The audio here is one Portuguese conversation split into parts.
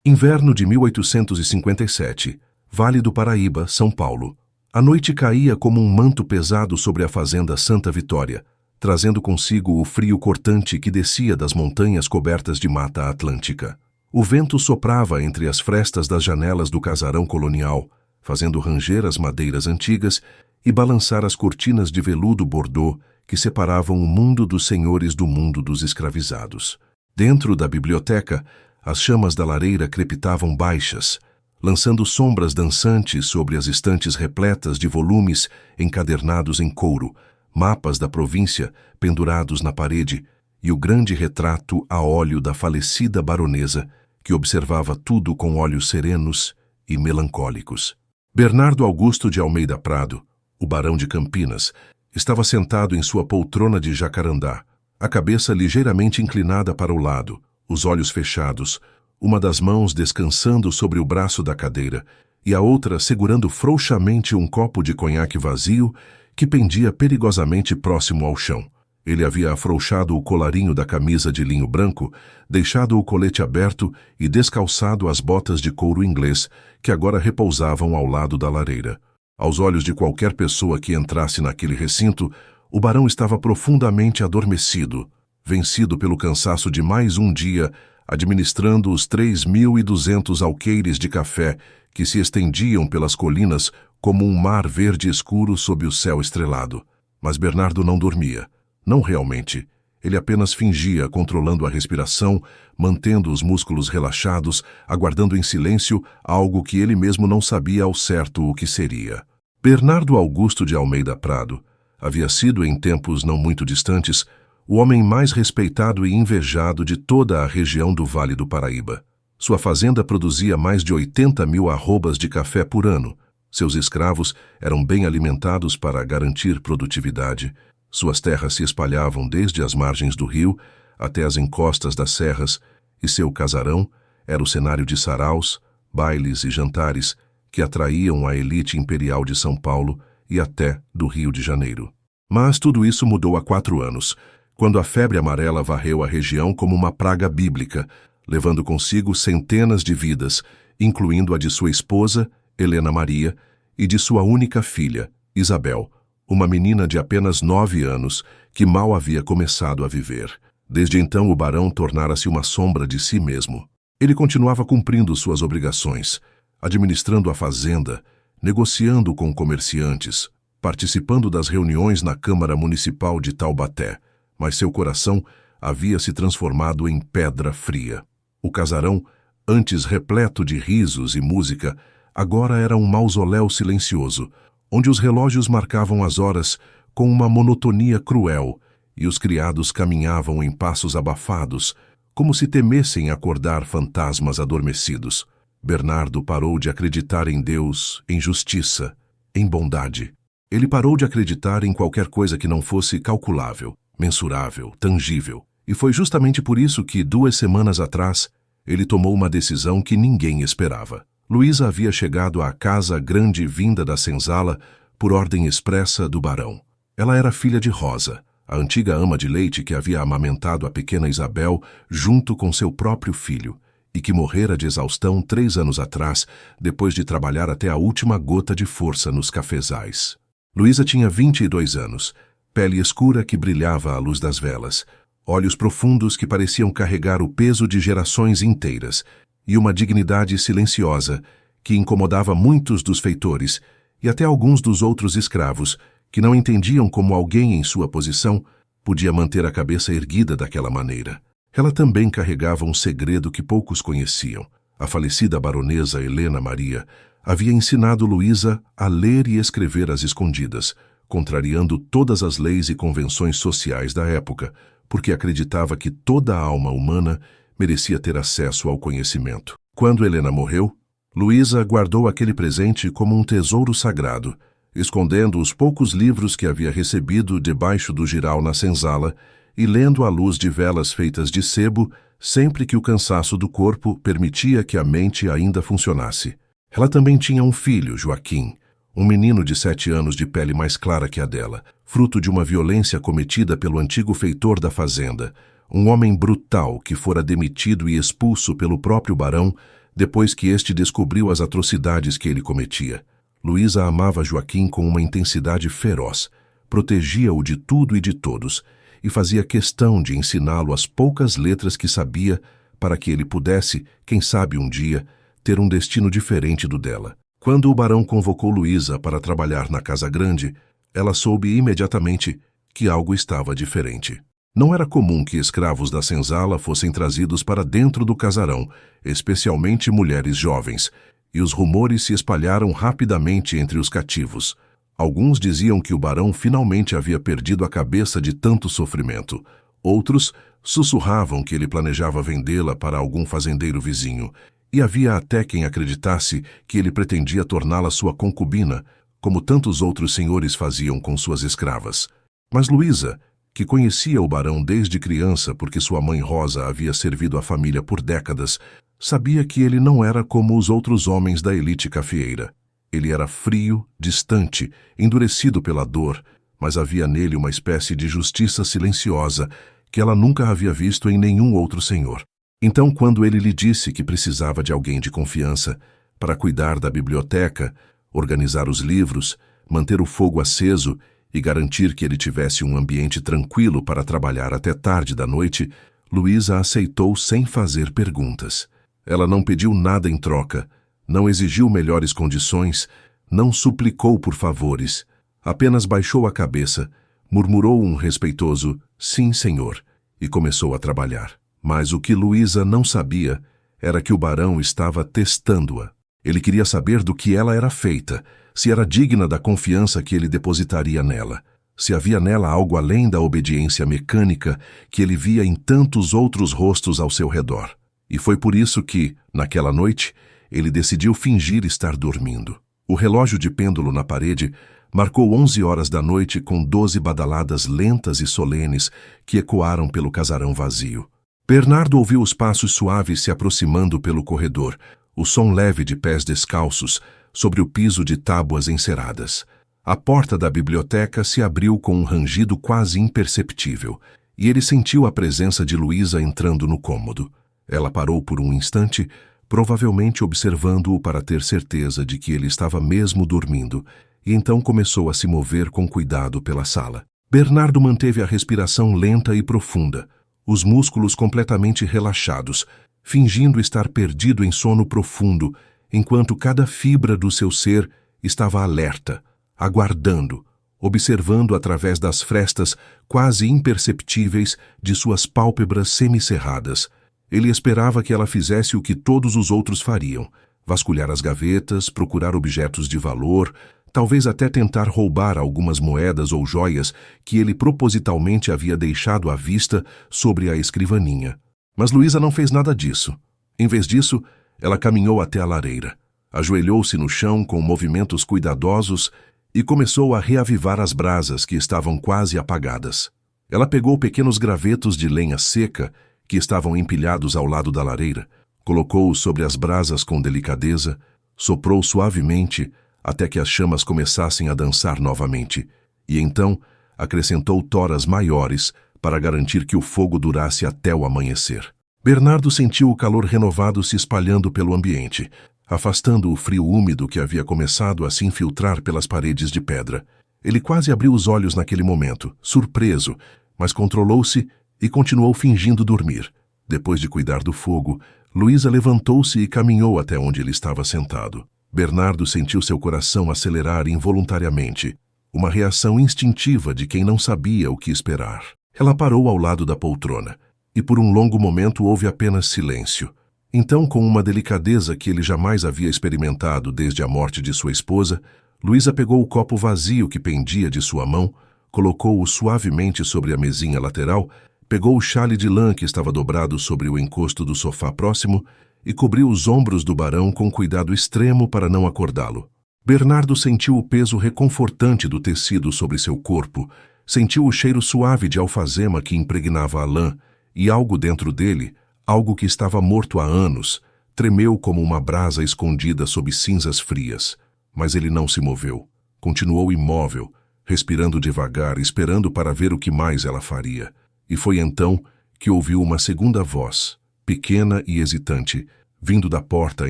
Inverno de 1857, Vale do Paraíba, São Paulo. A noite caía como um manto pesado sobre a fazenda Santa Vitória, trazendo consigo o frio cortante que descia das montanhas cobertas de mata atlântica. O vento soprava entre as frestas das janelas do casarão colonial, fazendo ranger as madeiras antigas e balançar as cortinas de veludo bordô que separavam o mundo dos senhores do mundo dos escravizados. Dentro da biblioteca, as chamas da lareira crepitavam baixas, lançando sombras dançantes sobre as estantes repletas de volumes encadernados em couro, mapas da província pendurados na parede e o grande retrato a óleo da falecida baronesa, que observava tudo com olhos serenos e melancólicos. Bernardo Augusto de Almeida Prado, o barão de Campinas, estava sentado em sua poltrona de jacarandá, a cabeça ligeiramente inclinada para o lado, os olhos fechados, uma das mãos descansando sobre o braço da cadeira e a outra segurando frouxamente um copo de conhaque vazio que pendia perigosamente próximo ao chão. Ele havia afrouxado o colarinho da camisa de linho branco, deixado o colete aberto e descalçado as botas de couro inglês, que agora repousavam ao lado da lareira. Aos olhos de qualquer pessoa que entrasse naquele recinto, o barão estava profundamente adormecido, vencido pelo cansaço de mais um dia, administrando os 3.200 alqueires de café que se estendiam pelas colinas como um mar verde escuro sob o céu estrelado. Mas Bernardo não dormia. Não realmente. Ele apenas fingia, controlando a respiração, mantendo os músculos relaxados, aguardando em silêncio algo que ele mesmo não sabia ao certo o que seria. Bernardo Augusto de Almeida Prado havia sido, em tempos não muito distantes, o homem mais respeitado e invejado de toda a região do Vale do Paraíba. Sua fazenda produzia mais de 80.000 arrobas de café por ano. Seus escravos eram bem alimentados para garantir produtividade. Suas terras se espalhavam desde as margens do rio até as encostas das serras, e seu casarão era o cenário de saraus, bailes e jantares que atraíam a elite imperial de São Paulo e até do Rio de Janeiro. Mas tudo isso mudou há 4 anos, quando a febre amarela varreu a região como uma praga bíblica, levando consigo centenas de vidas, incluindo a de sua esposa, Helena Maria, e de sua única filha, Isabel, uma menina de apenas 9 anos que mal havia começado a viver. Desde então o barão tornara-se uma sombra de si mesmo. Ele continuava cumprindo suas obrigações, administrando a fazenda, negociando com comerciantes, participando das reuniões na Câmara Municipal de Taubaté, mas seu coração havia se transformado em pedra fria. O casarão, antes repleto de risos e música, agora era um mausoléu silencioso, onde os relógios marcavam as horas com uma monotonia cruel e os criados caminhavam em passos abafados, como se temessem acordar fantasmas adormecidos. Bernardo parou de acreditar em Deus, em justiça, em bondade. Ele parou de acreditar em qualquer coisa que não fosse calculável, mensurável, tangível. E foi justamente por isso que, 2 semanas atrás, ele tomou uma decisão que ninguém esperava. Luísa havia chegado à casa grande vinda da senzala por ordem expressa do barão. Ela era filha de Rosa, a antiga ama de leite que havia amamentado a pequena Isabel junto com seu próprio filho, e que morrera de exaustão 3 anos atrás, depois de trabalhar até a última gota de força nos cafezais. Luísa tinha 22 anos, pele escura que brilhava à luz das velas, olhos profundos que pareciam carregar o peso de gerações inteiras, e uma dignidade silenciosa que incomodava muitos dos feitores e até alguns dos outros escravos que não entendiam como alguém em sua posição podia manter a cabeça erguida daquela maneira. Ela também carregava um segredo que poucos conheciam. A falecida baronesa Helena Maria havia ensinado Luísa a ler e escrever às escondidas, contrariando todas as leis e convenções sociais da época, porque acreditava que toda a alma humana merecia ter acesso ao conhecimento. Quando Helena morreu, Luísa guardou aquele presente como um tesouro sagrado, escondendo os poucos livros que havia recebido debaixo do jiral na senzala e lendo à luz de velas feitas de sebo sempre que o cansaço do corpo permitia que a mente ainda funcionasse. Ela também tinha um filho, Joaquim, um menino de 7 anos de pele mais clara que a dela, fruto de uma violência cometida pelo antigo feitor da fazenda, um homem brutal que fora demitido e expulso pelo próprio barão depois que este descobriu as atrocidades que ele cometia. Luísa amava Joaquim com uma intensidade feroz, protegia-o de tudo e de todos, e fazia questão de ensiná-lo as poucas letras que sabia para que ele pudesse, quem sabe um dia, ter um destino diferente do dela. Quando o barão convocou Luísa para trabalhar na Casa Grande, ela soube imediatamente que algo estava diferente. Não era comum que escravos da senzala fossem trazidos para dentro do casarão, especialmente mulheres jovens, e os rumores se espalharam rapidamente entre os cativos. Alguns diziam que o barão finalmente havia perdido a cabeça de tanto sofrimento. Outros sussurravam que ele planejava vendê-la para algum fazendeiro vizinho, e havia até quem acreditasse que ele pretendia torná-la sua concubina, como tantos outros senhores faziam com suas escravas. Mas Luísa, que conhecia o barão desde criança porque sua mãe Rosa havia servido a família por décadas, sabia que ele não era como os outros homens da elite cafeeira. Ele era frio, distante, endurecido pela dor, mas havia nele uma espécie de justiça silenciosa que ela nunca havia visto em nenhum outro senhor. Então, quando ele lhe disse que precisava de alguém de confiança para cuidar da biblioteca, organizar os livros, manter o fogo aceso e garantir que ele tivesse um ambiente tranquilo para trabalhar até tarde da noite, Luísa aceitou sem fazer perguntas. Ela não pediu nada em troca, não exigiu melhores condições, não suplicou por favores. Apenas baixou a cabeça, murmurou um respeitoso "Sim, senhor", e começou a trabalhar. Mas o que Luísa não sabia era que o barão estava testando-a. Ele queria saber do que ela era feita, se era digna da confiança que ele depositaria nela, se havia nela algo além da obediência mecânica que ele via em tantos outros rostos ao seu redor. E foi por isso que, naquela noite, ele decidiu fingir estar dormindo. O relógio de pêndulo na parede marcou 11 horas da noite com 12 badaladas lentas e solenes que ecoaram pelo casarão vazio. Bernardo ouviu os passos suaves se aproximando pelo corredor, o som leve de pés descalços sobre o piso de tábuas enceradas. A porta da biblioteca se abriu com um rangido quase imperceptível, e ele sentiu a presença de Luísa entrando no cômodo. Ela parou por um instante, provavelmente observando-o para ter certeza de que ele estava mesmo dormindo, e então começou a se mover com cuidado pela sala. Bernardo manteve a respiração lenta e profunda, os músculos completamente relaxados, fingindo estar perdido em sono profundo, enquanto cada fibra do seu ser estava alerta, aguardando, observando através das frestas quase imperceptíveis de suas pálpebras semicerradas. Ele esperava que ela fizesse o que todos os outros fariam: vasculhar as gavetas, procurar objetos de valor, talvez até tentar roubar algumas moedas ou joias que ele propositalmente havia deixado à vista sobre a escrivaninha. Mas Luísa não fez nada disso. Em vez disso, ela caminhou até a lareira, ajoelhou-se no chão com movimentos cuidadosos e começou a reavivar as brasas que estavam quase apagadas. Ela pegou pequenos gravetos de lenha seca que estavam empilhados ao lado da lareira, colocou-os sobre as brasas com delicadeza, soprou suavemente até que as chamas começassem a dançar novamente, e então acrescentou toras maiores para garantir que o fogo durasse até o amanhecer. Bernardo sentiu o calor renovado se espalhando pelo ambiente, afastando o frio úmido que havia começado a se infiltrar pelas paredes de pedra. Ele quase abriu os olhos naquele momento, surpreso, mas controlou-se e continuou fingindo dormir. Depois de cuidar do fogo, Luísa levantou-se e caminhou até onde ele estava sentado. Bernardo sentiu seu coração acelerar involuntariamente, uma reação instintiva de quem não sabia o que esperar. Ela parou ao lado da poltrona, e por um longo momento houve apenas silêncio. Então, com uma delicadeza que ele jamais havia experimentado desde a morte de sua esposa, Luísa pegou o copo vazio que pendia de sua mão, colocou-o suavemente sobre a mesinha lateral, pegou o xale de lã que estava dobrado sobre o encosto do sofá próximo e cobriu os ombros do barão com cuidado extremo para não acordá-lo. Bernardo sentiu o peso reconfortante do tecido sobre seu corpo, sentiu o cheiro suave de alfazema que impregnava a lã, e algo dentro dele, algo que estava morto há anos, tremeu como uma brasa escondida sob cinzas frias. Mas ele não se moveu. Continuou imóvel, respirando devagar, esperando para ver o que mais ela faria. E foi então que ouviu uma segunda voz, pequena e hesitante, vindo da porta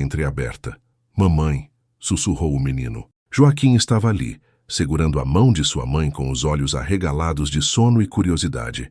entreaberta. Mamãe, sussurrou o menino. Joaquim estava ali, segurando a mão de sua mãe com os olhos arregalados de sono e curiosidade.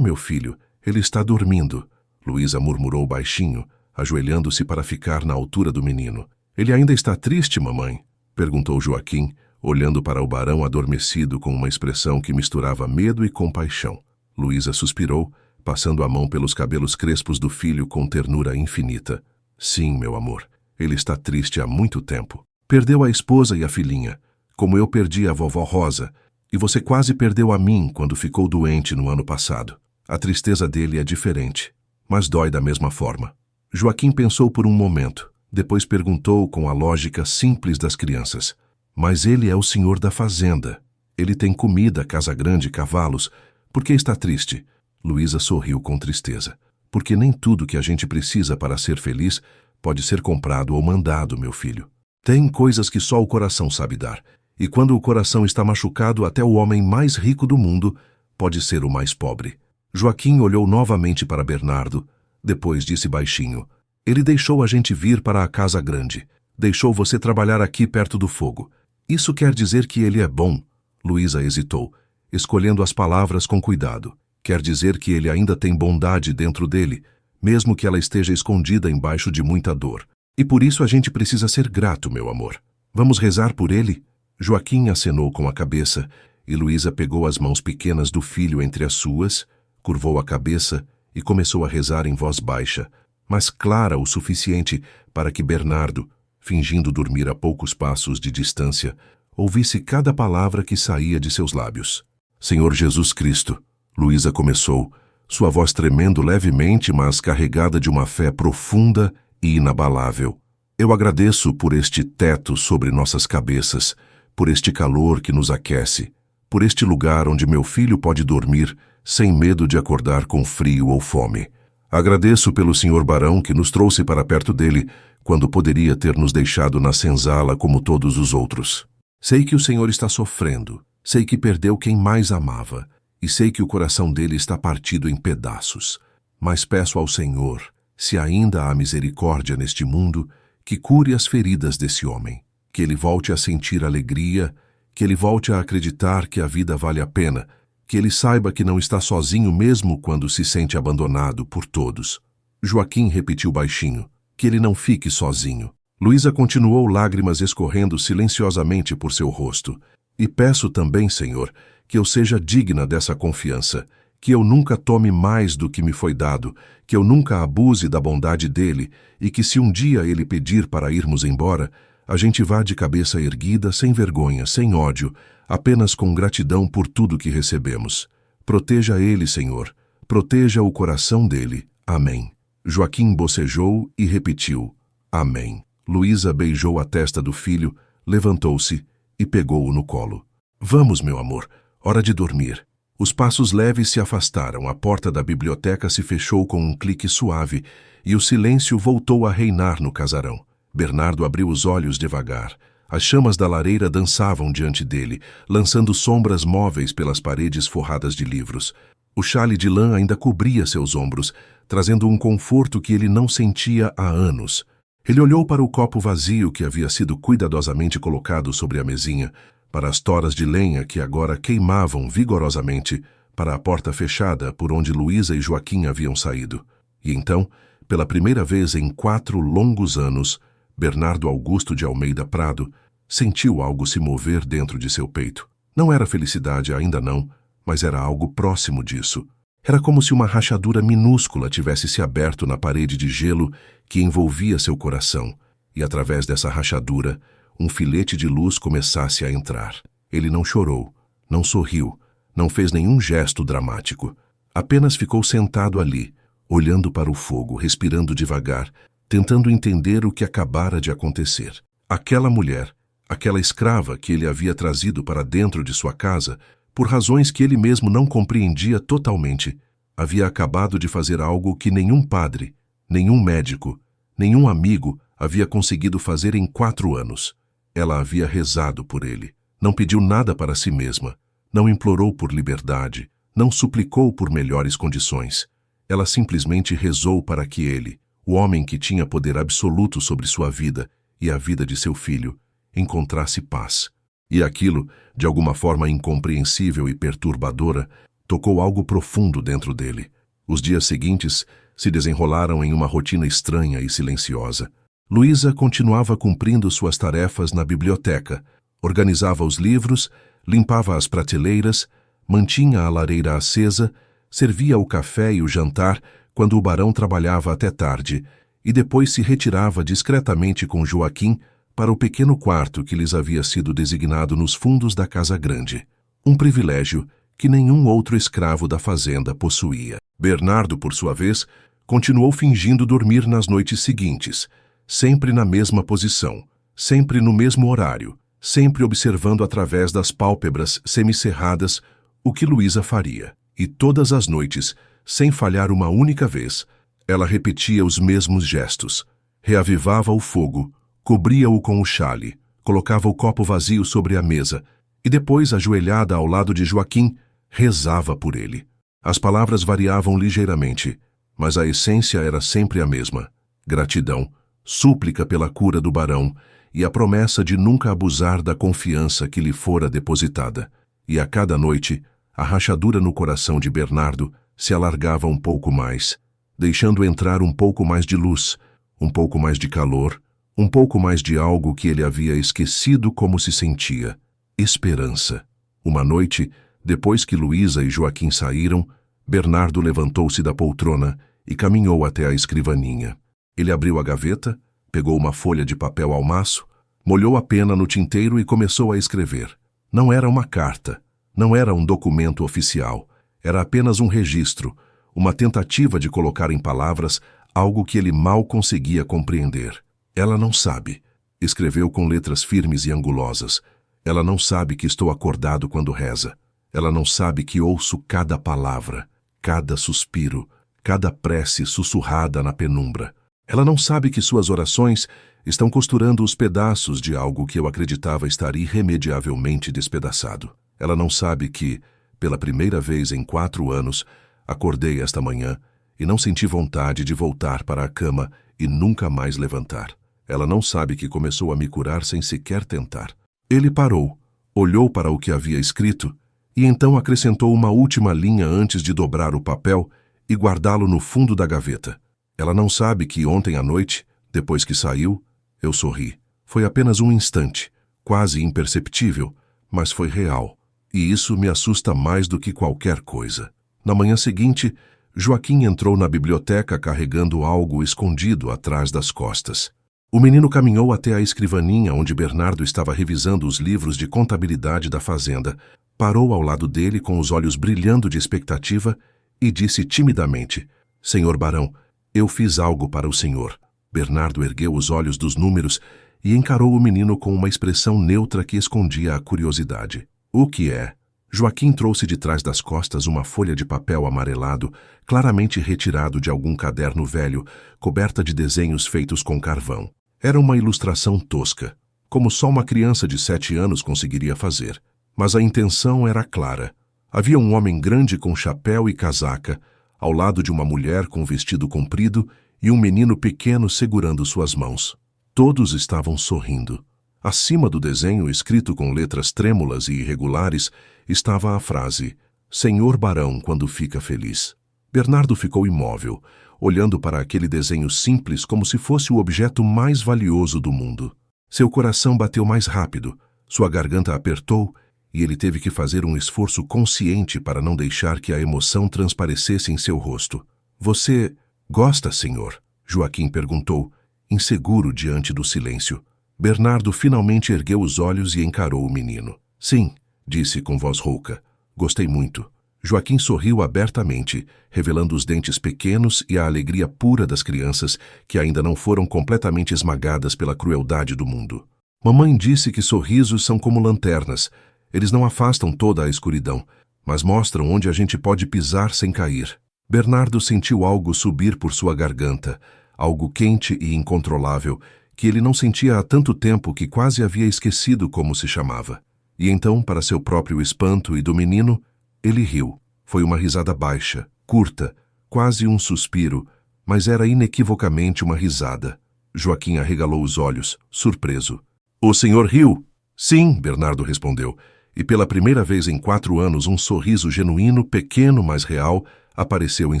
Meu filho, ele está dormindo, Luísa murmurou baixinho, ajoelhando-se para ficar na altura do menino. Ele ainda está triste, mamãe? Perguntou Joaquim, olhando para o barão adormecido com uma expressão que misturava medo e compaixão. Luísa suspirou, passando a mão pelos cabelos crespos do filho com ternura infinita. Sim, meu amor, ele está triste há muito tempo. Perdeu a esposa e a filhinha, como eu perdi a vovó Rosa, e você quase perdeu a mim quando ficou doente no ano passado. A tristeza dele é diferente, mas dói da mesma forma. Joaquim pensou por um momento, depois perguntou com a lógica simples das crianças. Mas ele é o senhor da fazenda. Ele tem comida, casa grande, cavalos. Por que está triste? Luísa sorriu com tristeza. Porque nem tudo que a gente precisa para ser feliz pode ser comprado ou mandado, meu filho. Tem coisas que só o coração sabe dar. E quando o coração está machucado, até o homem mais rico do mundo pode ser o mais pobre. Joaquim olhou novamente para Bernardo, depois disse baixinho. Ele deixou a gente vir para a casa grande. Deixou você trabalhar aqui perto do fogo. Isso quer dizer que ele é bom? Luísa hesitou, escolhendo as palavras com cuidado. Quer dizer que ele ainda tem bondade dentro dele, mesmo que ela esteja escondida embaixo de muita dor. E por isso a gente precisa ser grato, meu amor. Vamos rezar por ele? Joaquim acenou com a cabeça, e Luísa pegou as mãos pequenas do filho entre as suas, curvou a cabeça e começou a rezar em voz baixa, mas clara o suficiente para que Bernardo, fingindo dormir a poucos passos de distância, ouvisse cada palavra que saía de seus lábios. Senhor Jesus Cristo, Luísa começou, sua voz tremendo levemente, mas carregada de uma fé profunda e inabalável. Eu agradeço por este teto sobre nossas cabeças, por este calor que nos aquece, por este lugar onde meu filho pode dormir sem medo de acordar com frio ou fome. Agradeço pelo senhor barão que nos trouxe para perto dele, quando poderia ter nos deixado na senzala como todos os outros. Sei que o senhor está sofrendo, sei que perdeu quem mais amava, e sei que o coração dele está partido em pedaços. Mas peço ao Senhor, se ainda há misericórdia neste mundo, que cure as feridas desse homem, que ele volte a sentir alegria, que ele volte a acreditar que a vida vale a pena, que ele saiba que não está sozinho mesmo quando se sente abandonado por todos. Joaquim repetiu baixinho, que ele não fique sozinho. Luísa continuou, lágrimas escorrendo silenciosamente por seu rosto. E peço também, Senhor, que eu seja digna dessa confiança, que eu nunca tome mais do que me foi dado, que eu nunca abuse da bondade dele e que se um dia ele pedir para irmos embora, a gente vá de cabeça erguida, sem vergonha, sem ódio, apenas com gratidão por tudo que recebemos. Proteja ele, Senhor. Proteja o coração dele. Amém. Joaquim bocejou e repetiu. Amém. Luísa beijou a testa do filho, levantou-se e pegou-o no colo. Vamos, meu amor, hora de dormir. Os passos leves se afastaram, a porta da biblioteca se fechou com um clique suave e o silêncio voltou a reinar no casarão. Bernardo abriu os olhos devagar. As chamas da lareira dançavam diante dele, lançando sombras móveis pelas paredes forradas de livros. O xale de lã ainda cobria seus ombros, trazendo um conforto que ele não sentia há anos. Ele olhou para o copo vazio que havia sido cuidadosamente colocado sobre a mesinha, para as toras de lenha que agora queimavam vigorosamente, para a porta fechada por onde Luísa e Joaquim haviam saído. E então, pela primeira vez em 4 longos anos, Bernardo Augusto de Almeida Prado sentiu algo se mover dentro de seu peito. Não era felicidade, ainda não, mas era algo próximo disso. Era como se uma rachadura minúscula tivesse se aberto na parede de gelo que envolvia seu coração, e através dessa rachadura, um filete de luz começasse a entrar. Ele não chorou, não sorriu, não fez nenhum gesto dramático. Apenas ficou sentado ali, olhando para o fogo, respirando devagar, tentando entender o que acabara de acontecer. Aquela mulher, aquela escrava que ele havia trazido para dentro de sua casa, por razões que ele mesmo não compreendia totalmente, havia acabado de fazer algo que nenhum padre, nenhum médico, nenhum amigo havia conseguido fazer em 4 anos. Ela havia rezado por ele, não pediu nada para si mesma, não implorou por liberdade, não suplicou por melhores condições. Ela simplesmente rezou para que ele, o homem que tinha poder absoluto sobre sua vida e a vida de seu filho, encontrasse paz. E aquilo, de alguma forma incompreensível e perturbadora, tocou algo profundo dentro dele. Os dias seguintes se desenrolaram em uma rotina estranha e silenciosa. Luísa continuava cumprindo suas tarefas na biblioteca, organizava os livros, limpava as prateleiras, mantinha a lareira acesa, servia o café e o jantar quando o barão trabalhava até tarde, e depois se retirava discretamente com Joaquim para o pequeno quarto que lhes havia sido designado nos fundos da casa grande, um privilégio que nenhum outro escravo da fazenda possuía. Bernardo, por sua vez, continuou fingindo dormir nas noites seguintes, sempre na mesma posição, sempre no mesmo horário, sempre observando através das pálpebras semicerradas o que Luísa faria. E todas as noites, sem falhar uma única vez, ela repetia os mesmos gestos, reavivava o fogo, cobria-o com o xale, colocava o copo vazio sobre a mesa e depois, ajoelhada ao lado de Joaquim, rezava por ele. As palavras variavam ligeiramente, mas a essência era sempre a mesma: gratidão, súplica pela cura do barão e a promessa de nunca abusar da confiança que lhe fora depositada. E a cada noite, a rachadura no coração de Bernardo se alargava um pouco mais, deixando entrar um pouco mais de luz, um pouco mais de calor, um pouco mais de algo que ele havia esquecido como se sentia: esperança. Uma noite, depois que Luísa e Joaquim saíram, Bernardo levantou-se da poltrona e caminhou até a escrivaninha. Ele abriu a gaveta, pegou uma folha de papel ao maço, molhou a pena no tinteiro e começou a escrever. Não era uma carta, não era um documento oficial, era apenas um registro, uma tentativa de colocar em palavras algo que ele mal conseguia compreender. Ela não sabe, escreveu com letras firmes e angulosas. Ela não sabe que estou acordado quando reza. Ela não sabe que ouço cada palavra, cada suspiro, cada prece sussurrada na penumbra. Ela não sabe que suas orações estão costurando os pedaços de algo que eu acreditava estar irremediavelmente despedaçado. Ela não sabe que, pela primeira vez em 4 anos, acordei esta manhã e não senti vontade de voltar para a cama e nunca mais levantar. Ela não sabe que começou a me curar sem sequer tentar. Ele parou, olhou para o que havia escrito e então acrescentou uma última linha antes de dobrar o papel e guardá-lo no fundo da gaveta. Ela não sabe que ontem à noite, depois que saiu, eu sorri. Foi apenas um instante, quase imperceptível, mas foi real, e isso me assusta mais do que qualquer coisa. Na manhã seguinte, Joaquim entrou na biblioteca carregando algo escondido atrás das costas. O menino caminhou até a escrivaninha onde Bernardo estava revisando os livros de contabilidade da fazenda, parou ao lado dele com os olhos brilhando de expectativa e disse timidamente: "Senhor barão, eu fiz algo para o senhor." Bernardo ergueu os olhos dos números e encarou o menino com uma expressão neutra que escondia a curiosidade. "O que é?" Joaquim trouxe de trás das costas uma folha de papel amarelado, claramente retirado de algum caderno velho, coberta de desenhos feitos com carvão. Era uma ilustração tosca, como só uma criança de 7 anos conseguiria fazer. Mas a intenção era clara. Havia um homem grande com chapéu e casaca, ao lado de uma mulher com vestido comprido e um menino pequeno segurando suas mãos. Todos estavam sorrindo. Acima do desenho, escrito com letras trêmulas e irregulares, estava a frase: "Senhor barão quando fica feliz." Bernardo ficou imóvel, olhando para aquele desenho simples como se fosse o objeto mais valioso do mundo. Seu coração bateu mais rápido, sua garganta apertou e ele teve que fazer um esforço consciente para não deixar que a emoção transparecesse em seu rosto. "Você gosta, senhor?" Joaquim perguntou, inseguro diante do silêncio. Bernardo finalmente ergueu os olhos e encarou o menino. "Sim", disse com voz rouca. "Gostei muito." Joaquim sorriu abertamente, revelando os dentes pequenos e a alegria pura das crianças que ainda não foram completamente esmagadas pela crueldade do mundo. "Mamãe disse que sorrisos são como lanternas. Eles não afastam toda a escuridão, mas mostram onde a gente pode pisar sem cair." Bernardo sentiu algo subir por sua garganta, algo quente e incontrolável, que ele não sentia há tanto tempo que quase havia esquecido como se chamava. E então, para seu próprio espanto e do menino, ele riu. Foi uma risada baixa, curta, quase um suspiro, mas era inequivocamente uma risada. Joaquim arregalou os olhos, surpreso. "O senhor riu?" "Sim", Bernardo respondeu, e pela primeira vez em 4 anos um sorriso genuíno, pequeno, mas real, apareceu em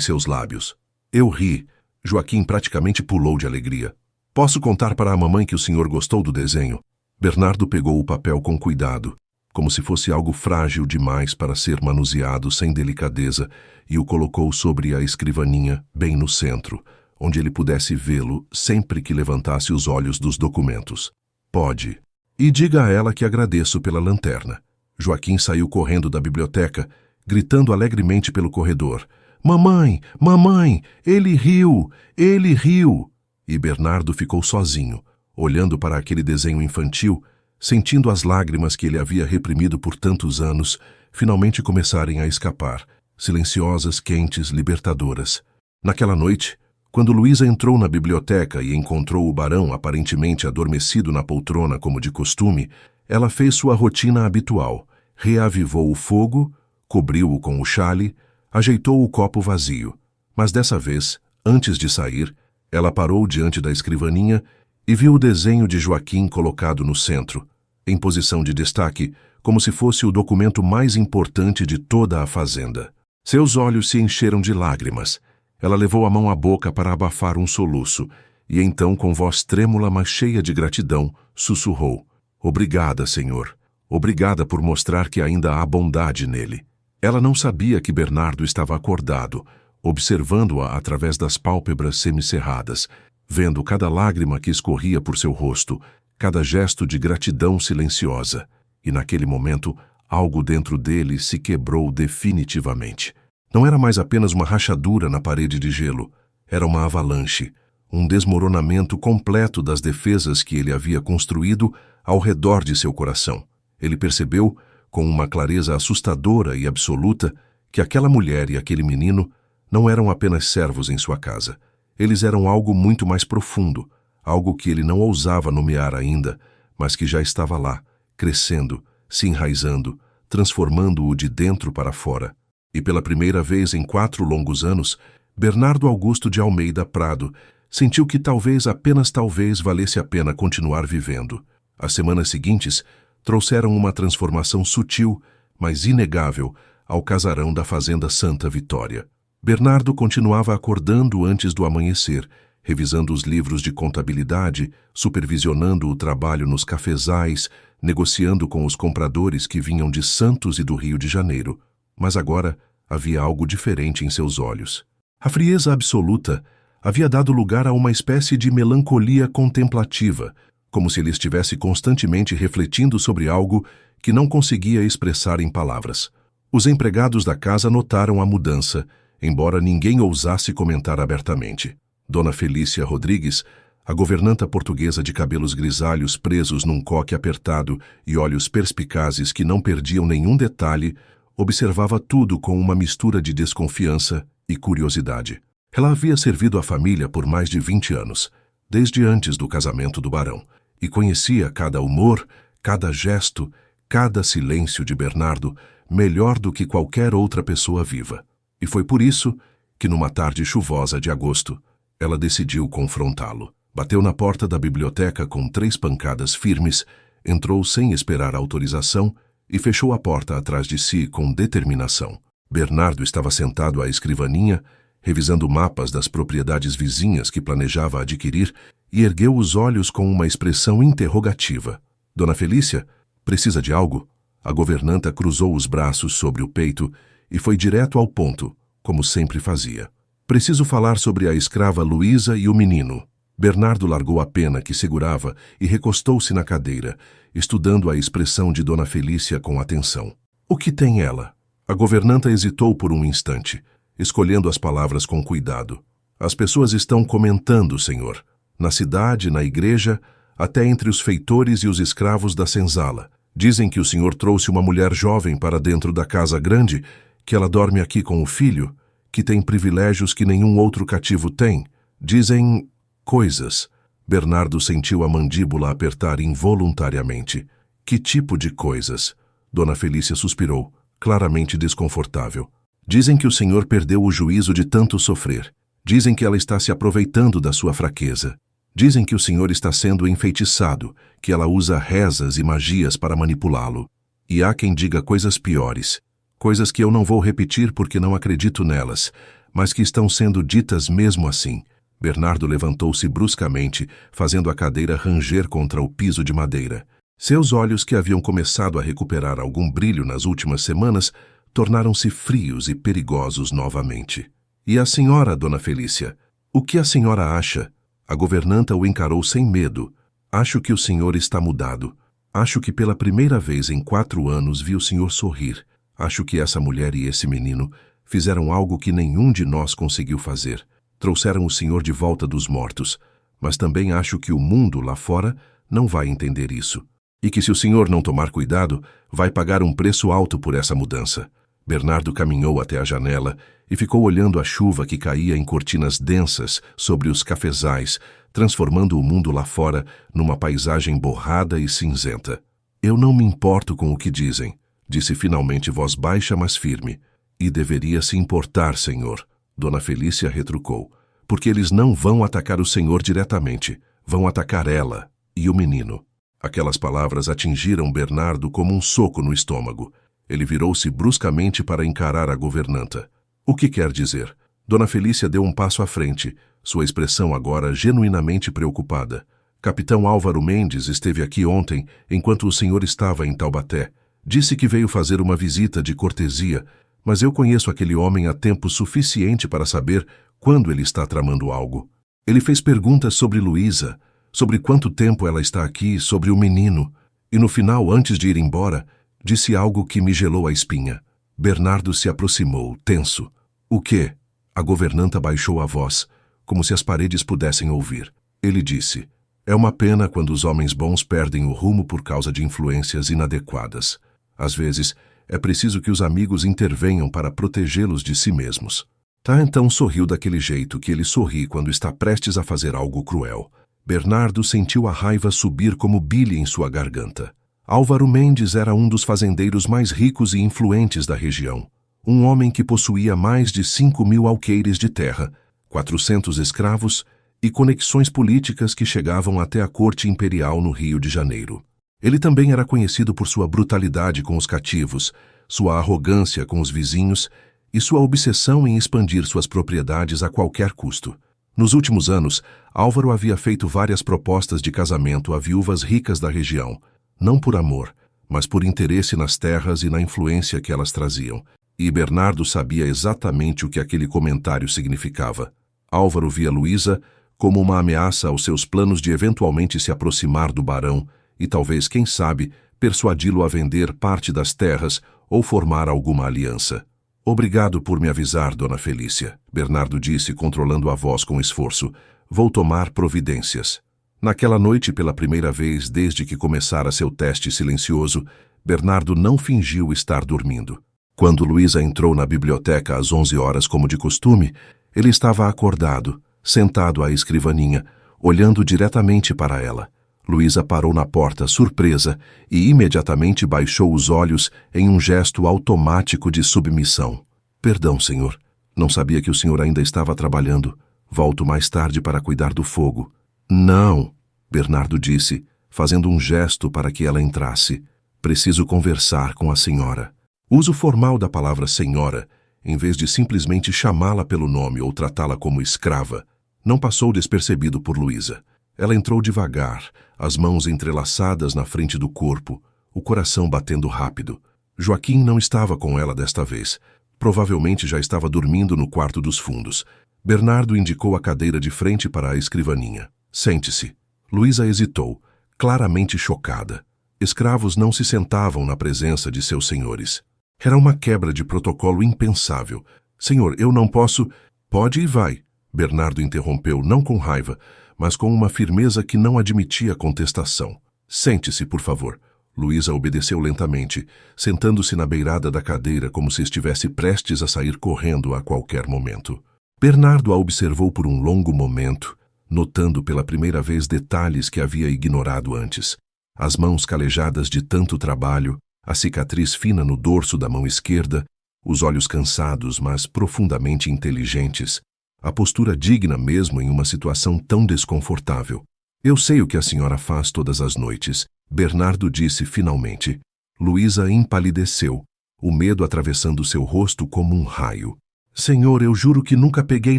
seus lábios. "Eu ri." Joaquim praticamente pulou de alegria. "Posso contar para a mamãe que o senhor gostou do desenho?" Bernardo pegou o papel com cuidado, como se fosse algo frágil demais para ser manuseado sem delicadeza, e o colocou sobre a escrivaninha, bem no centro, onde ele pudesse vê-lo sempre que levantasse os olhos dos documentos. "Pode. E diga a ela que agradeço pela lanterna." Joaquim saiu correndo da biblioteca, gritando alegremente pelo corredor. "Mamãe! Mamãe! Ele riu! Ele riu!" E Bernardo ficou sozinho, olhando para aquele desenho infantil, sentindo as lágrimas que ele havia reprimido por tantos anos finalmente começarem a escapar, silenciosas, quentes, libertadoras. Naquela noite, quando Luísa entrou na biblioteca e encontrou o barão aparentemente adormecido na poltrona como de costume, ela fez sua rotina habitual, reavivou o fogo, cobriu-o com o xale, ajeitou o copo vazio. Mas dessa vez, antes de sair, ela parou diante da escrivaninha e viu o desenho de Joaquim colocado no centro, em posição de destaque, como se fosse o documento mais importante de toda a fazenda. Seus olhos se encheram de lágrimas. Ela levou a mão à boca para abafar um soluço, e então, com voz trêmula, mas cheia de gratidão, sussurrou: "Obrigada, Senhor. Obrigada por mostrar que ainda há bondade nele." Ela não sabia que Bernardo estava acordado, observando-a através das pálpebras semicerradas, vendo cada lágrima que escorria por seu rosto, cada gesto de gratidão silenciosa. E naquele momento, algo dentro dele se quebrou definitivamente. Não era mais apenas uma rachadura na parede de gelo, era uma avalanche, um desmoronamento completo das defesas que ele havia construído ao redor de seu coração. Ele percebeu, com uma clareza assustadora e absoluta, que aquela mulher e aquele menino não eram apenas servos em sua casa. Eles eram algo muito mais profundo, algo que ele não ousava nomear ainda, mas que já estava lá, crescendo, se enraizando, transformando-o de dentro para fora. E pela primeira vez em 4 longos anos, Bernardo Augusto de Almeida Prado sentiu que talvez, apenas talvez, valesse a pena continuar vivendo. As semanas seguintes trouxeram uma transformação sutil, mas inegável, ao casarão da Fazenda Santa Vitória. Bernardo continuava acordando antes do amanhecer, revisando os livros de contabilidade, supervisionando o trabalho nos cafezais, negociando com os compradores que vinham de Santos e do Rio de Janeiro. Mas agora havia algo diferente em seus olhos. A frieza absoluta havia dado lugar a uma espécie de melancolia contemplativa, como se ele estivesse constantemente refletindo sobre algo que não conseguia expressar em palavras. Os empregados da casa notaram a mudança, embora ninguém ousasse comentar abertamente. Dona Felícia Rodrigues, a governanta portuguesa de cabelos grisalhos presos num coque apertado e olhos perspicazes que não perdiam nenhum detalhe, observava tudo com uma mistura de desconfiança e curiosidade. Ela havia servido a família por mais de 20 anos, desde antes do casamento do barão, e conhecia cada humor, cada gesto, cada silêncio de Bernardo melhor do que qualquer outra pessoa viva. E foi por isso que, numa tarde chuvosa de agosto, ela decidiu confrontá-lo. Bateu na porta da biblioteca com 3 pancadas firmes, entrou sem esperar autorização e fechou a porta atrás de si com determinação. Bernardo estava sentado à escrivaninha, revisando mapas das propriedades vizinhas que planejava adquirir, e ergueu os olhos com uma expressão interrogativa. Dona Felícia, precisa de algo? A governanta cruzou os braços sobre o peito e foi direto ao ponto, como sempre fazia. Preciso falar sobre a escrava Luísa e o menino. Bernardo largou a pena que segurava e recostou-se na cadeira, estudando a expressão de Dona Felícia com atenção. O que tem ela? A governanta hesitou por um instante, escolhendo as palavras com cuidado. As pessoas estão comentando, senhor. Na cidade, na igreja, até entre os feitores e os escravos da senzala. Dizem que o senhor trouxe uma mulher jovem para dentro da casa grande, que ela dorme aqui com o filho, que tem privilégios que nenhum outro cativo tem. Dizem coisas. Bernardo sentiu a mandíbula apertar involuntariamente. Que tipo de coisas? Dona Felícia suspirou, claramente desconfortável. Dizem que o senhor perdeu o juízo de tanto sofrer. Dizem que ela está se aproveitando da sua fraqueza. Dizem que o senhor está sendo enfeitiçado, que ela usa rezas e magias para manipulá-lo. E há quem diga coisas piores, coisas que eu não vou repetir porque não acredito nelas, mas que estão sendo ditas mesmo assim. Bernardo levantou-se bruscamente, fazendo a cadeira ranger contra o piso de madeira. Seus olhos, que haviam começado a recuperar algum brilho nas últimas semanas, tornaram-se frios e perigosos novamente. E a senhora, Dona Felícia? O que a senhora acha? A governanta o encarou sem medo. Acho que o senhor está mudado. Acho que pela primeira vez em 4 anos vi o senhor sorrir. Acho que essa mulher e esse menino fizeram algo que nenhum de nós conseguiu fazer. Trouxeram o senhor de volta dos mortos. Mas também acho que o mundo lá fora não vai entender isso. E que se o senhor não tomar cuidado, vai pagar um preço alto por essa mudança. Bernardo caminhou até a janela e ficou olhando a chuva que caía em cortinas densas sobre os cafezais, transformando o mundo lá fora numa paisagem borrada e cinzenta. Eu não me importo com o que dizem, disse finalmente voz baixa, mas firme. E deveria se importar, senhor, Dona Felícia retrucou, porque eles não vão atacar o senhor diretamente, vão atacar ela e o menino. Aquelas palavras atingiram Bernardo como um soco no estômago. Ele virou-se bruscamente para encarar a governanta. O que quer dizer? Dona Felícia deu um passo à frente, sua expressão agora genuinamente preocupada. Capitão Álvaro Mendes esteve aqui ontem, enquanto o senhor estava em Taubaté. Disse que veio fazer uma visita de cortesia, mas eu conheço aquele homem há tempo suficiente para saber quando ele está tramando algo. Ele fez perguntas sobre Luísa, sobre quanto tempo ela está aqui, sobre o menino, e no final, antes de ir embora, disse algo que me gelou a espinha. Bernardo se aproximou, tenso. O quê? A governanta baixou a voz, como se as paredes pudessem ouvir. Ele disse, é uma pena quando os homens bons perdem o rumo por causa de influências inadequadas. Às vezes, é preciso que os amigos intervenham para protegê-los de si mesmos. Tá então sorriu daquele jeito que ele sorri quando está prestes a fazer algo cruel. Bernardo sentiu a raiva subir como bile em sua garganta. Álvaro Mendes era um dos fazendeiros mais ricos e influentes da região. Um homem que possuía mais de 5.000 alqueires de terra, 400 escravos e conexões políticas que chegavam até a corte imperial no Rio de Janeiro. Ele também era conhecido por sua brutalidade com os cativos, sua arrogância com os vizinhos e sua obsessão em expandir suas propriedades a qualquer custo. Nos últimos anos, Álvaro havia feito várias propostas de casamento a viúvas ricas da região, não por amor, mas por interesse nas terras e na influência que elas traziam. E Bernardo sabia exatamente o que aquele comentário significava. Álvaro via Luísa como uma ameaça aos seus planos de eventualmente se aproximar do barão e talvez, quem sabe, persuadi-lo a vender parte das terras ou formar alguma aliança. Obrigado por me avisar, Dona Felícia, Bernardo disse, controlando a voz com esforço. Vou tomar providências. Naquela noite, pela primeira vez desde que começara seu teste silencioso, Bernardo não fingiu estar dormindo. Quando Luísa entrou na biblioteca às 11 horas como de costume, ele estava acordado, sentado à escrivaninha, olhando diretamente para ela. Luísa parou na porta, surpresa, e imediatamente baixou os olhos em um gesto automático de submissão. Perdão, senhor. Não sabia que o senhor ainda estava trabalhando. Volto mais tarde para cuidar do fogo. Não, Bernardo disse, fazendo um gesto para que ela entrasse. Preciso conversar com a senhora. O uso formal da palavra senhora, em vez de simplesmente chamá-la pelo nome ou tratá-la como escrava, não passou despercebido por Luísa. Ela entrou devagar, as mãos entrelaçadas na frente do corpo, o coração batendo rápido. Joaquim não estava com ela desta vez. Provavelmente já estava dormindo no quarto dos fundos. Bernardo indicou a cadeira de frente para a escrivaninha. Sente-se. Luísa hesitou, claramente chocada. Escravos não se sentavam na presença de seus senhores. Era uma quebra de protocolo impensável. Senhor, eu não posso... Pode e vai. Bernardo interrompeu, não com raiva, mas com uma firmeza que não admitia contestação. Sente-se, por favor. Luísa obedeceu lentamente, sentando-se na beirada da cadeira como se estivesse prestes a sair correndo a qualquer momento. Bernardo a observou por um longo momento, notando pela primeira vez detalhes que havia ignorado antes. As mãos calejadas de tanto trabalho, a cicatriz fina no dorso da mão esquerda, os olhos cansados, mas profundamente inteligentes, a postura digna mesmo em uma situação tão desconfortável. Eu sei o que a senhora faz todas as noites, Bernardo disse finalmente. Luísa empalideceu, o medo atravessando seu rosto como um raio. Senhor, eu juro que nunca peguei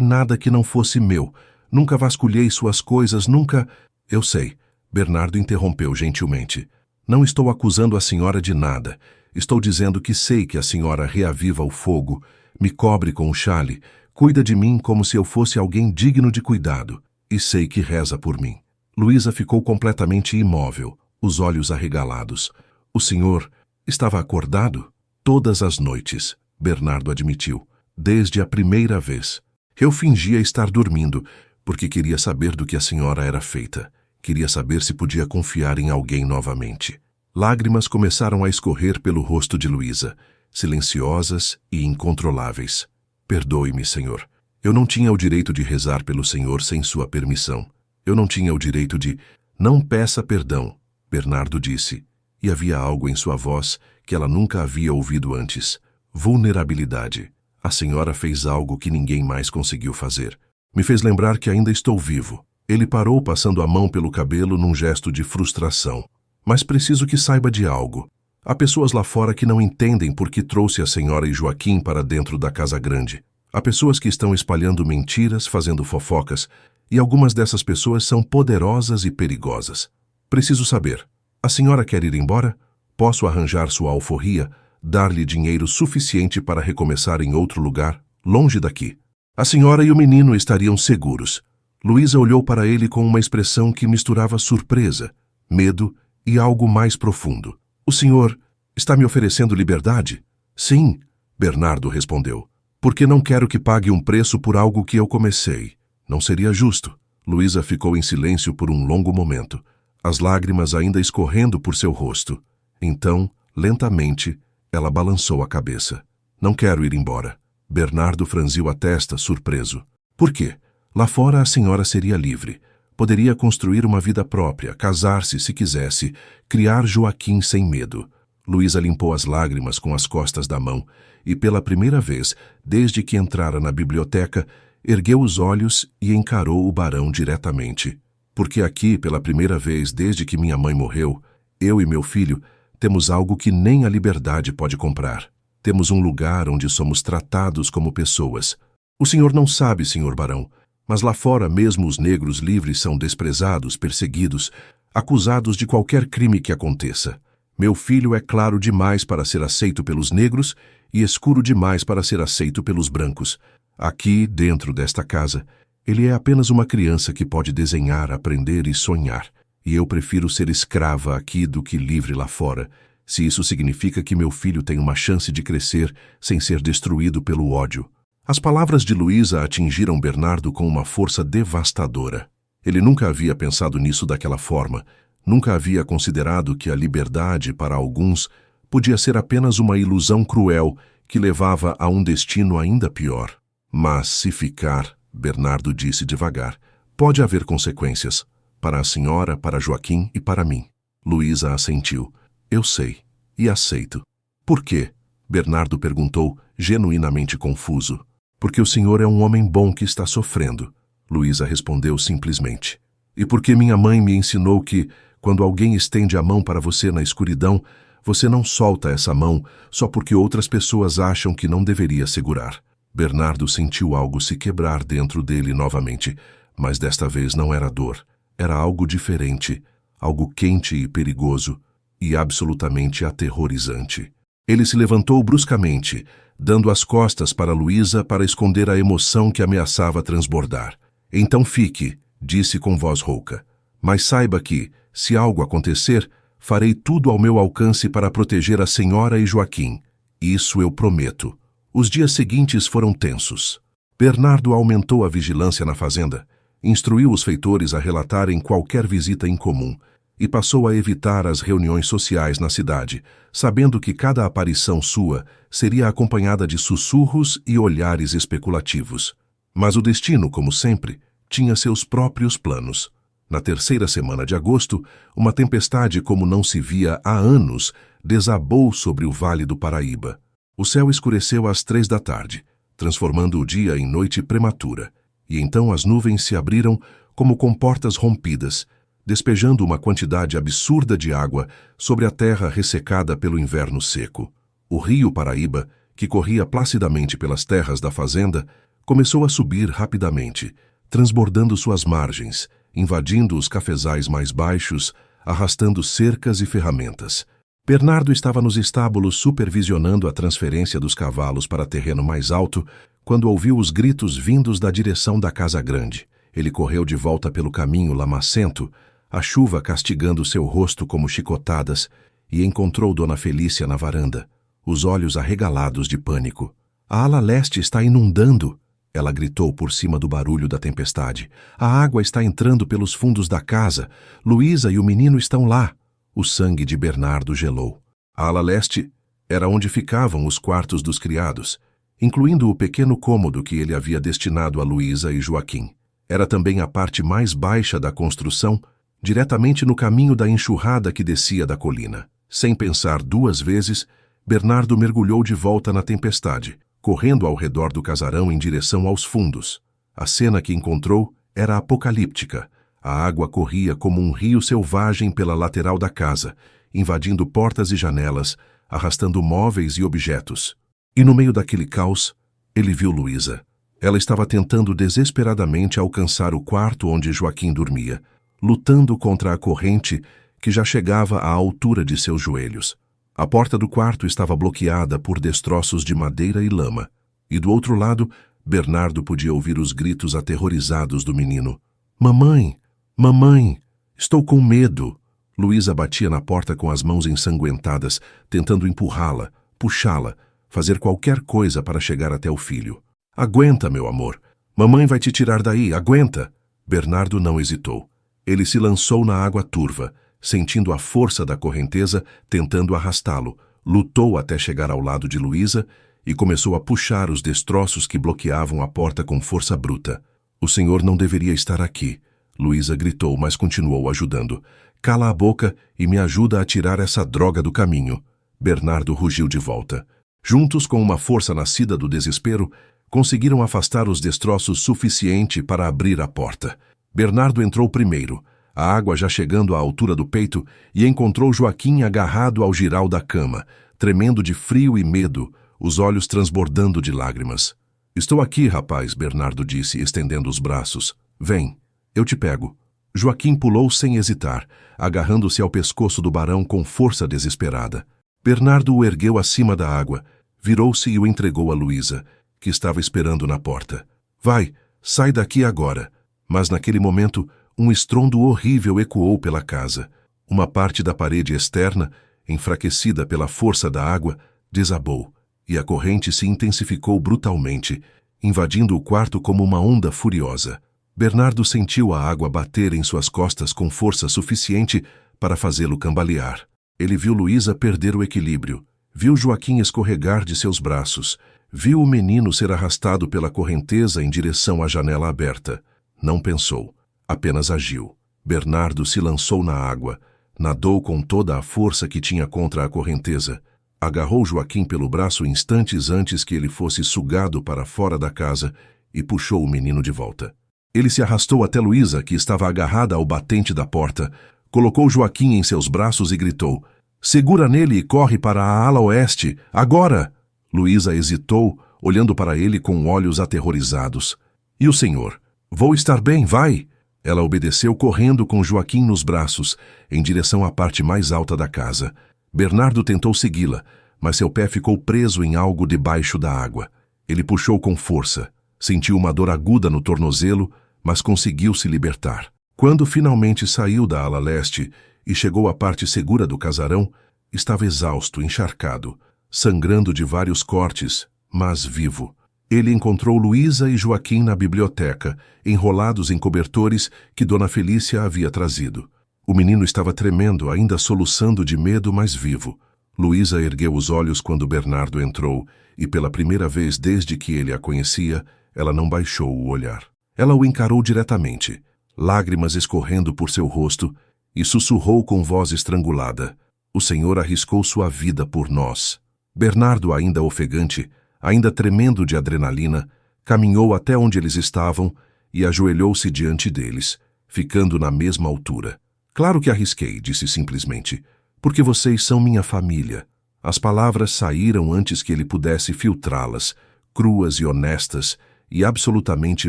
nada que não fosse meu. Nunca vasculhei suas coisas, nunca... Eu sei, Bernardo interrompeu gentilmente. Não estou acusando a senhora de nada. Estou dizendo que sei que a senhora reaviva o fogo, me cobre com o xale, cuida de mim como se eu fosse alguém digno de cuidado, e sei que reza por mim. Luísa ficou completamente imóvel, os olhos arregalados. O senhor estava acordado? Todas as noites, Bernardo admitiu. Desde a primeira vez. Eu fingia estar dormindo, porque queria saber do que a senhora era feita. Queria saber se podia confiar em alguém novamente. Lágrimas começaram a escorrer pelo rosto de Luísa, silenciosas e incontroláveis. Perdoe-me, senhor. Eu não tinha o direito de rezar pelo senhor sem sua permissão. Eu não tinha o direito de... Não peça perdão, Bernardo disse, e havia algo em sua voz que ela nunca havia ouvido antes. Vulnerabilidade. A senhora fez algo que ninguém mais conseguiu fazer. Me fez lembrar que ainda estou vivo. Ele parou passando a mão pelo cabelo num gesto de frustração. Mas preciso que saiba de algo. Há pessoas lá fora que não entendem por que trouxe a senhora e Joaquim para dentro da casa grande. Há pessoas que estão espalhando mentiras, fazendo fofocas, e algumas dessas pessoas são poderosas e perigosas. Preciso saber. A senhora quer ir embora? Posso arranjar sua alforria? Dar-lhe dinheiro suficiente para recomeçar em outro lugar, longe daqui. A senhora e o menino estariam seguros. Luísa olhou para ele com uma expressão que misturava surpresa, medo e algo mais profundo. O senhor está me oferecendo liberdade? Sim, Bernardo respondeu. Porque não quero que pague um preço por algo que eu comecei. Não seria justo. Luísa ficou em silêncio por um longo momento, as lágrimas ainda escorrendo por seu rosto. Então, lentamente, ela balançou a cabeça. Não quero ir embora. Bernardo franziu a testa, surpreso. Por quê? Lá fora a senhora seria livre. Poderia construir uma vida própria, casar-se se quisesse, criar Joaquim sem medo. Luísa limpou as lágrimas com as costas da mão e, pela primeira vez, desde que entrara na biblioteca, ergueu os olhos e encarou o barão diretamente. Porque aqui, pela primeira vez desde que minha mãe morreu, eu e meu filho temos algo que nem a liberdade pode comprar. Temos um lugar onde somos tratados como pessoas. O senhor não sabe, senhor barão, mas lá fora mesmo os negros livres são desprezados, perseguidos, acusados de qualquer crime que aconteça. Meu filho é claro demais para ser aceito pelos negros e escuro demais para ser aceito pelos brancos. Aqui, dentro desta casa, ele é apenas uma criança que pode desenhar, aprender e sonhar. E eu prefiro ser escrava aqui do que livre lá fora, se isso significa que meu filho tem uma chance de crescer sem ser destruído pelo ódio. As palavras de Luísa atingiram Bernardo com uma força devastadora. Ele nunca havia pensado nisso daquela forma, nunca havia considerado que a liberdade, para alguns, podia ser apenas uma ilusão cruel que levava a um destino ainda pior. Mas se ficar, Bernardo disse devagar, pode haver consequências. Para a senhora, para Joaquim e para mim. Luísa assentiu. Eu sei. E aceito. Por quê? Bernardo perguntou, genuinamente confuso. Porque o senhor é um homem bom que está sofrendo. Luísa respondeu simplesmente. E porque minha mãe me ensinou que, quando alguém estende a mão para você na escuridão, você não solta essa mão só porque outras pessoas acham que não deveria segurar. Bernardo sentiu algo se quebrar dentro dele novamente, mas desta vez não era dor. Era algo diferente, algo quente e perigoso, e absolutamente aterrorizante. Ele se levantou bruscamente, dando as costas para Luísa para esconder a emoção que ameaçava transbordar. Então fique, disse com voz rouca. Mas saiba que, se algo acontecer, farei tudo ao meu alcance para proteger a senhora e Joaquim. Isso eu prometo. Os dias seguintes foram tensos. Bernardo aumentou a vigilância na fazenda, instruiu os feitores a relatarem qualquer visita incomum e passou a evitar as reuniões sociais na cidade, sabendo que cada aparição sua seria acompanhada de sussurros e olhares especulativos. Mas o destino, como sempre, tinha seus próprios planos. Na terceira semana de agosto, uma tempestade como não se via há anos desabou sobre o Vale do Paraíba. O céu escureceu às 3 da tarde, transformando o dia em noite prematura, e então as nuvens se abriram como comportas rompidas, despejando uma quantidade absurda de água sobre a terra ressecada pelo inverno seco. O rio Paraíba, que corria placidamente pelas terras da fazenda, começou a subir rapidamente, transbordando suas margens, invadindo os cafezais mais baixos, arrastando cercas e ferramentas. Bernardo estava nos estábulos supervisionando a transferência dos cavalos para terreno mais alto quando ouviu os gritos vindos da direção da casa grande. Ele correu de volta pelo caminho lamacento, a chuva castigando seu rosto como chicotadas, e encontrou Dona Felícia na varanda, os olhos arregalados de pânico. "A ala leste está inundando!" Ela gritou por cima do barulho da tempestade. "A água está entrando pelos fundos da casa. Luísa e o menino estão lá." O sangue de Bernardo gelou. A ala leste era onde ficavam os quartos dos criados, incluindo o pequeno cômodo que ele havia destinado a Luísa e Joaquim. Era também a parte mais baixa da construção, diretamente no caminho da enxurrada que descia da colina. Sem pensar duas vezes, Bernardo mergulhou de volta na tempestade, correndo ao redor do casarão em direção aos fundos. A cena que encontrou era apocalíptica. A água corria como um rio selvagem pela lateral da casa, invadindo portas e janelas, arrastando móveis e objetos. E no meio daquele caos, ele viu Luísa. Ela estava tentando desesperadamente alcançar o quarto onde Joaquim dormia, lutando contra a corrente que já chegava à altura de seus joelhos. A porta do quarto estava bloqueada por destroços de madeira e lama, e do outro lado, Bernardo podia ouvir os gritos aterrorizados do menino. "Mamãe! Mamãe! Estou com medo!" Luísa batia na porta com as mãos ensanguentadas, tentando empurrá-la, puxá-la, fazer qualquer coisa para chegar até o filho. "Aguenta, meu amor! Mamãe vai te tirar daí, aguenta!" Bernardo não hesitou. Ele se lançou na água turva, sentindo a força da correnteza tentando arrastá-lo, lutou até chegar ao lado de Luísa e começou a puxar os destroços que bloqueavam a porta com força bruta. "O senhor não deveria estar aqui," Luísa gritou, mas continuou ajudando. "Cala a boca e me ajuda a tirar essa droga do caminho." Bernardo rugiu de volta. Juntos, com uma força nascida do desespero, conseguiram afastar os destroços suficiente para abrir a porta. Bernardo entrou primeiro, a água já chegando à altura do peito, e encontrou Joaquim agarrado ao giral da cama, tremendo de frio e medo, os olhos transbordando de lágrimas. "Estou aqui, rapaz," Bernardo disse, estendendo os braços. "Vem, eu te pego." Joaquim pulou sem hesitar, agarrando-se ao pescoço do barão com força desesperada. Bernardo o ergueu acima da água, virou-se e o entregou a Luísa, que estava esperando na porta. "Vai, sai daqui agora." Mas naquele momento, um estrondo horrível ecoou pela casa. Uma parte da parede externa, enfraquecida pela força da água, desabou, e a corrente se intensificou brutalmente, invadindo o quarto como uma onda furiosa. Bernardo sentiu a água bater em suas costas com força suficiente para fazê-lo cambalear. Ele viu Luísa perder o equilíbrio, viu Joaquim escorregar de seus braços, viu o menino ser arrastado pela correnteza em direção à janela aberta. Não pensou, apenas agiu. Bernardo se lançou na água, nadou com toda a força que tinha contra a correnteza, agarrou Joaquim pelo braço instantes antes que ele fosse sugado para fora da casa e puxou o menino de volta. Ele se arrastou até Luísa, que estava agarrada ao batente da porta, colocou Joaquim em seus braços e gritou: "Segura nele e corre para a ala oeste, agora!" Luísa hesitou, olhando para ele com olhos aterrorizados. "E o senhor? Vou estar bem, vai!" Ela obedeceu correndo com Joaquim nos braços, em direção à parte mais alta da casa. Bernardo tentou segui-la, mas seu pé ficou preso em algo debaixo da água. Ele puxou com força, sentiu uma dor aguda no tornozelo, mas conseguiu se libertar. Quando finalmente saiu da ala leste e chegou à parte segura do casarão, estava exausto, encharcado, sangrando de vários cortes, mas vivo. Ele encontrou Luísa e Joaquim na biblioteca, enrolados em cobertores que Dona Felícia havia trazido. O menino estava tremendo, ainda soluçando de medo, mas vivo. Luísa ergueu os olhos quando Bernardo entrou, e pela primeira vez desde que ele a conhecia, ela não baixou o olhar. Ela o encarou diretamente, lágrimas escorrendo por seu rosto, e sussurrou com voz estrangulada: "O Senhor arriscou sua vida por nós." Bernardo, ainda ofegante, ainda tremendo de adrenalina, caminhou até onde eles estavam e ajoelhou-se diante deles, ficando na mesma altura. Claro que arrisquei, disse simplesmente, porque vocês são minha família. As palavras saíram antes que ele pudesse filtrá-las, cruas e honestas e absolutamente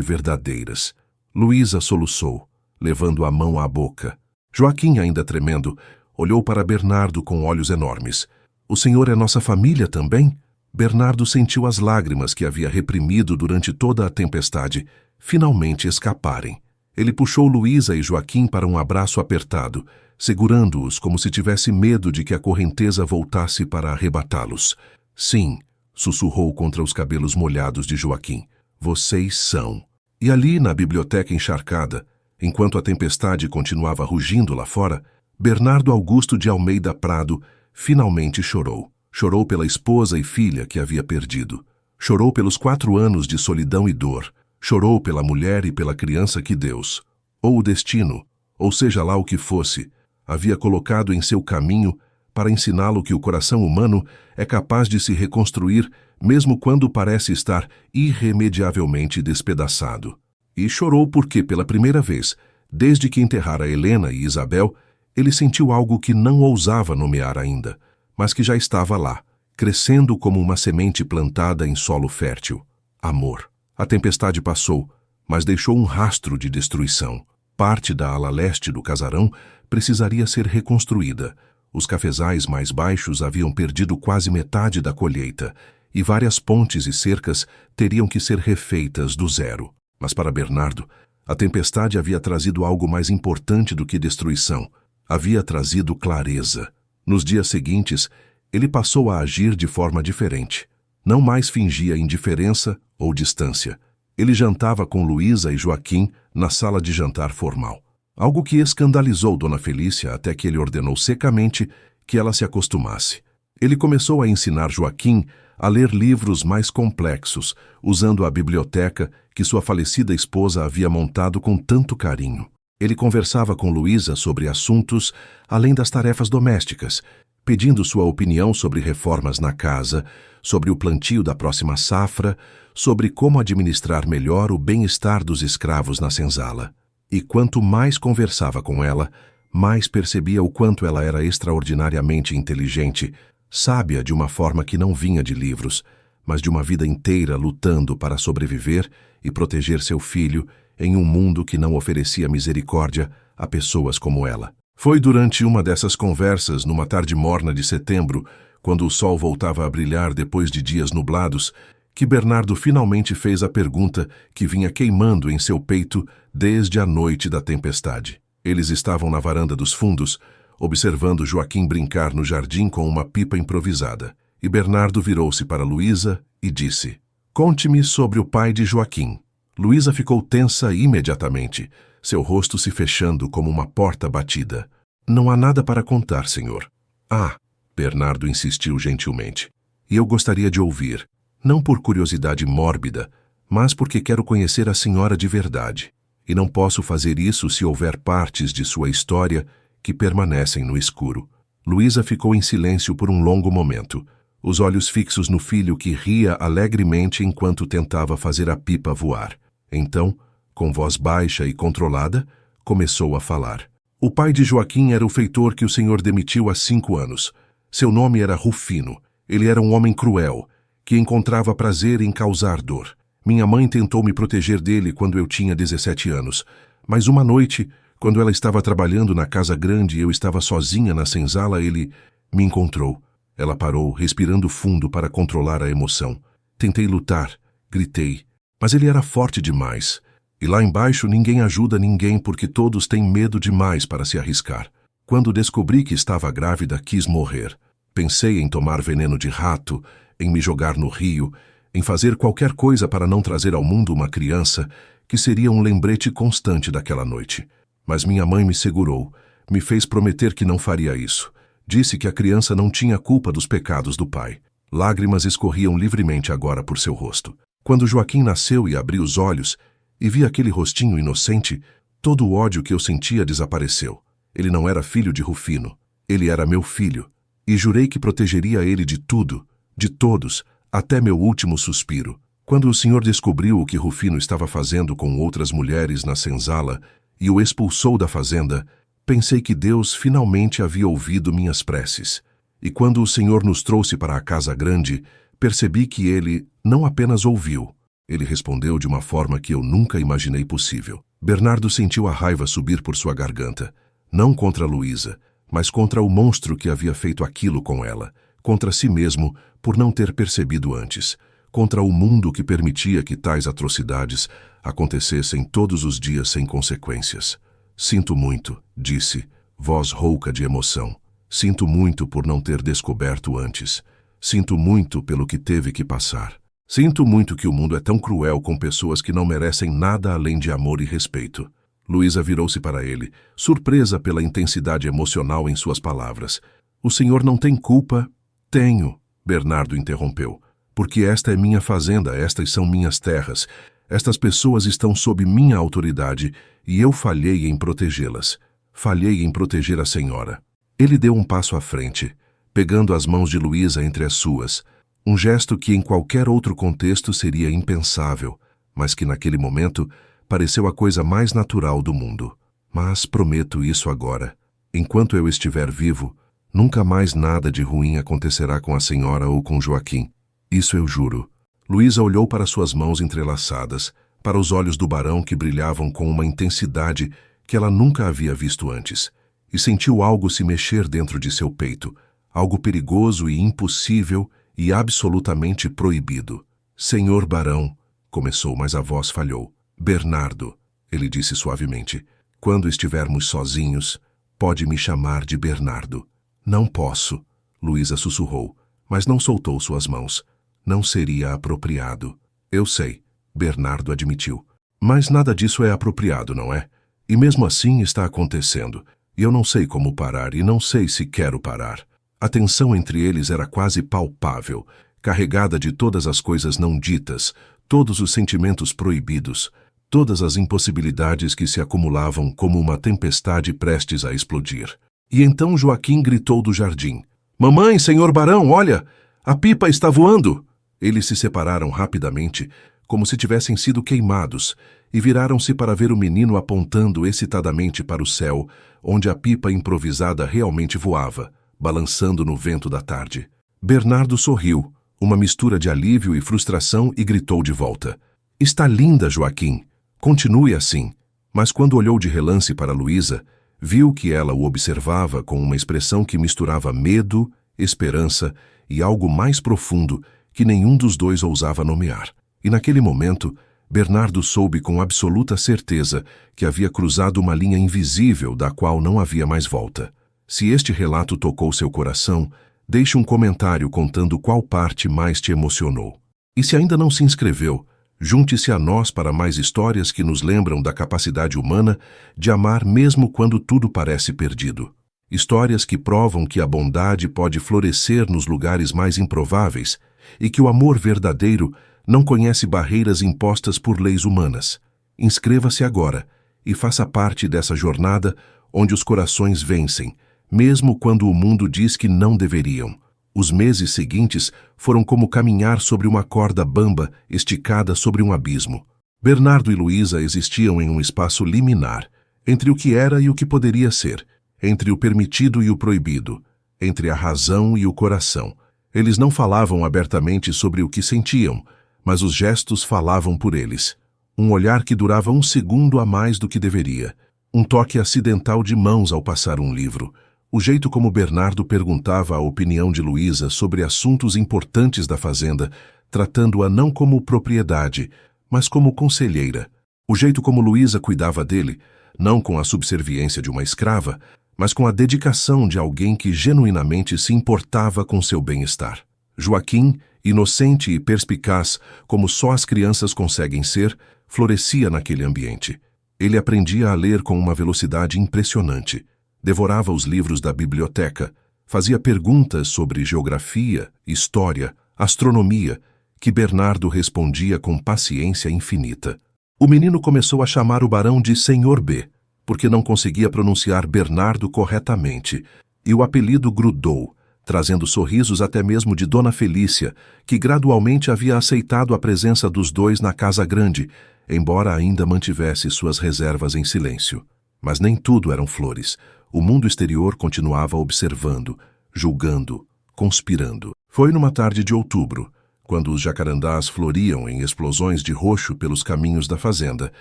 verdadeiras. Luísa soluçou, levando a mão à boca. Joaquim, ainda tremendo, olhou para Bernardo com olhos enormes. O senhor é nossa família também? Bernardo sentiu as lágrimas que havia reprimido durante toda a tempestade finalmente escaparem. Ele puxou Luísa e Joaquim para um abraço apertado, segurando-os como se tivesse medo de que a correnteza voltasse para arrebatá-los. Sim, sussurrou contra os cabelos molhados de Joaquim. Vocês são. E ali, na biblioteca encharcada, enquanto a tempestade continuava rugindo lá fora, Bernardo Augusto de Almeida Prado finalmente chorou. Chorou pela esposa e filha que havia perdido. Chorou pelos 4 anos de solidão e dor. Chorou pela mulher e pela criança que Deus, ou o destino, ou seja lá o que fosse, havia colocado em seu caminho para ensiná-lo que o coração humano é capaz de se reconstruir mesmo quando parece estar irremediavelmente despedaçado. E chorou porque, pela primeira vez, desde que enterrara Helena e Isabel, ele sentiu algo que não ousava nomear ainda, mas que já estava lá, crescendo como uma semente plantada em solo fértil. Amor. A tempestade passou, mas deixou um rastro de destruição. Parte da ala leste do casarão precisaria ser reconstruída. Os cafezais mais baixos haviam perdido quase metade da colheita, e várias pontes e cercas teriam que ser refeitas do zero. Mas para Bernardo, a tempestade havia trazido algo mais importante do que destruição. Havia trazido clareza. Nos dias seguintes, ele passou a agir de forma diferente. Não mais fingia indiferença ou distância. Ele jantava com Luísa e Joaquim na sala de jantar formal. Algo que escandalizou Dona Felícia até que ele ordenou secamente que ela se acostumasse. Ele começou a ensinar Joaquim a ler livros mais complexos, usando a biblioteca que sua falecida esposa havia montado com tanto carinho. Ele conversava com Luísa sobre assuntos além das tarefas domésticas, pedindo sua opinião sobre reformas na casa, sobre o plantio da próxima safra, sobre como administrar melhor o bem-estar dos escravos na senzala. E quanto mais conversava com ela, mais percebia o quanto ela era extraordinariamente inteligente, sábia de uma forma que não vinha de livros, mas de uma vida inteira lutando para sobreviver e proteger seu filho em um mundo que não oferecia misericórdia a pessoas como ela. Foi durante uma dessas conversas, numa tarde morna de setembro, quando o sol voltava a brilhar depois de dias nublados, que Bernardo finalmente fez a pergunta que vinha queimando em seu peito desde a noite da tempestade. Eles estavam na varanda dos fundos, observando Joaquim brincar no jardim com uma pipa improvisada. E Bernardo virou-se para Luísa e disse: "Conte-me sobre o pai de Joaquim." Luísa ficou tensa imediatamente, seu rosto se fechando como uma porta batida. "Não há nada para contar, senhor." "Ah," Bernardo insistiu gentilmente, "e eu gostaria de ouvir, não por curiosidade mórbida, mas porque quero conhecer a senhora de verdade. E não posso fazer isso se houver partes de sua história que permanecem no escuro." Luísa ficou em silêncio por um longo momento, os olhos fixos no filho que ria alegremente enquanto tentava fazer a pipa voar. Então, com voz baixa e controlada, começou a falar. "O pai de Joaquim era o feitor que o senhor demitiu há 5 anos. Seu nome era Rufino. Ele era um homem cruel, que encontrava prazer em causar dor. Minha mãe tentou me proteger dele quando eu tinha 17 anos, mas uma noite, quando ela estava trabalhando na casa grande e eu estava sozinha na senzala, ele me encontrou." Ela parou, respirando fundo para controlar a emoção. "Tentei lutar, gritei, mas ele era forte demais. E lá embaixo ninguém ajuda ninguém porque todos têm medo demais para se arriscar. Quando descobri que estava grávida, quis morrer. Pensei em tomar veneno de rato, em me jogar no rio, em fazer qualquer coisa para não trazer ao mundo uma criança que seria um lembrete constante daquela noite. Mas minha mãe me segurou, me fez prometer que não faria isso. Disse que a criança não tinha culpa dos pecados do pai." Lágrimas escorriam livremente agora por seu rosto. Quando Joaquim nasceu e abri os olhos e vi aquele rostinho inocente, todo o ódio que eu sentia desapareceu. Ele não era filho de Rufino. Ele era meu filho. E jurei que protegeria ele de tudo, de todos, até meu último suspiro. Quando o senhor descobriu o que Rufino estava fazendo com outras mulheres na senzala e o expulsou da fazenda, pensei que Deus finalmente havia ouvido minhas preces. E quando o Senhor nos trouxe para a casa grande, percebi que ele não apenas ouviu, ele respondeu de uma forma que eu nunca imaginei possível. Bernardo sentiu a raiva subir por sua garganta, não contra Luísa, mas contra o monstro que havia feito aquilo com ela, contra si mesmo por não ter percebido antes, contra o mundo que permitia que tais atrocidades acontecessem todos os dias sem consequências. Sinto muito, disse, voz rouca de emoção. Sinto muito por não ter descoberto antes. Sinto muito pelo que teve que passar. Sinto muito que o mundo é tão cruel com pessoas que não merecem nada além de amor e respeito. Luísa virou-se para ele, surpresa pela intensidade emocional em suas palavras. O senhor não tem culpa? Tenho, Bernardo interrompeu. Porque esta é minha fazenda, estas são minhas terras. Estas pessoas estão sob minha autoridade e eu falhei em protegê-las. Falhei em proteger a senhora. Ele deu um passo à frente, pegando as mãos de Luísa entre as suas, um gesto que em qualquer outro contexto seria impensável, mas que naquele momento pareceu a coisa mais natural do mundo. Mas prometo isso agora. Enquanto eu estiver vivo, nunca mais nada de ruim acontecerá com a senhora ou com Joaquim. Isso eu juro. Luísa olhou para suas mãos entrelaçadas, para os olhos do barão que brilhavam com uma intensidade que ela nunca havia visto antes, e sentiu algo se mexer dentro de seu peito, algo perigoso e impossível e absolutamente proibido. Senhor barão, começou, mas a voz falhou. Bernardo, ele disse suavemente, quando estivermos sozinhos, pode me chamar de Bernardo. Não posso, Luísa sussurrou, mas não soltou suas mãos. Não seria apropriado. Eu sei, Bernardo admitiu. Mas nada disso é apropriado, não é? E mesmo assim está acontecendo. E eu não sei como parar e não sei se quero parar. A tensão entre eles era quase palpável, carregada de todas as coisas não ditas, todos os sentimentos proibidos, todas as impossibilidades que se acumulavam como uma tempestade prestes a explodir. E então Joaquim gritou do jardim. Mamãe, senhor barão, olha! A pipa está voando! Eles se separaram rapidamente, como se tivessem sido queimados, e viraram-se para ver o menino apontando excitadamente para o céu, onde a pipa improvisada realmente voava, balançando no vento da tarde. Bernardo sorriu, uma mistura de alívio e frustração, e gritou de volta. Está linda, Joaquim. Continue assim. Mas quando olhou de relance para Luísa, viu que ela o observava com uma expressão que misturava medo, esperança e algo mais profundo que nenhum dos dois ousava nomear. E naquele momento, Bernardo soube com absoluta certeza que havia cruzado uma linha invisível da qual não havia mais volta. Se este relato tocou seu coração, deixe um comentário contando qual parte mais te emocionou. E se ainda não se inscreveu, junte-se a nós para mais histórias que nos lembram da capacidade humana de amar mesmo quando tudo parece perdido. Histórias que provam que a bondade pode florescer nos lugares mais improváveis e que o amor verdadeiro não conhece barreiras impostas por leis humanas. Inscreva-se agora e faça parte dessa jornada onde os corações vencem, mesmo quando o mundo diz que não deveriam. Os meses seguintes foram como caminhar sobre uma corda bamba esticada sobre um abismo. Bernardo e Luísa existiam em um espaço liminar, entre o que era e o que poderia ser, entre o permitido e o proibido, entre a razão e o coração. Eles não falavam abertamente sobre o que sentiam, mas os gestos falavam por eles. Um olhar que durava um segundo a mais do que deveria. Um toque acidental de mãos ao passar um livro. O jeito como Bernardo perguntava a opinião de Luísa sobre assuntos importantes da fazenda, tratando-a não como propriedade, mas como conselheira. O jeito como Luísa cuidava dele, não com a subserviência de uma escrava, mas com a dedicação de alguém que genuinamente se importava com seu bem-estar. Joaquim, inocente e perspicaz, como só as crianças conseguem ser, florescia naquele ambiente. Ele aprendia a ler com uma velocidade impressionante. Devorava os livros da biblioteca, fazia perguntas sobre geografia, história, astronomia, que Bernardo respondia com paciência infinita. O menino começou a chamar o barão de Senhor B, porque não conseguia pronunciar Bernardo corretamente, e o apelido grudou, trazendo sorrisos até mesmo de Dona Felícia, que gradualmente havia aceitado a presença dos dois na casa grande, embora ainda mantivesse suas reservas em silêncio. Mas nem tudo eram flores. O mundo exterior continuava observando, julgando, conspirando. Foi numa tarde de outubro, quando os jacarandás floriam em explosões de roxo pelos caminhos da fazenda,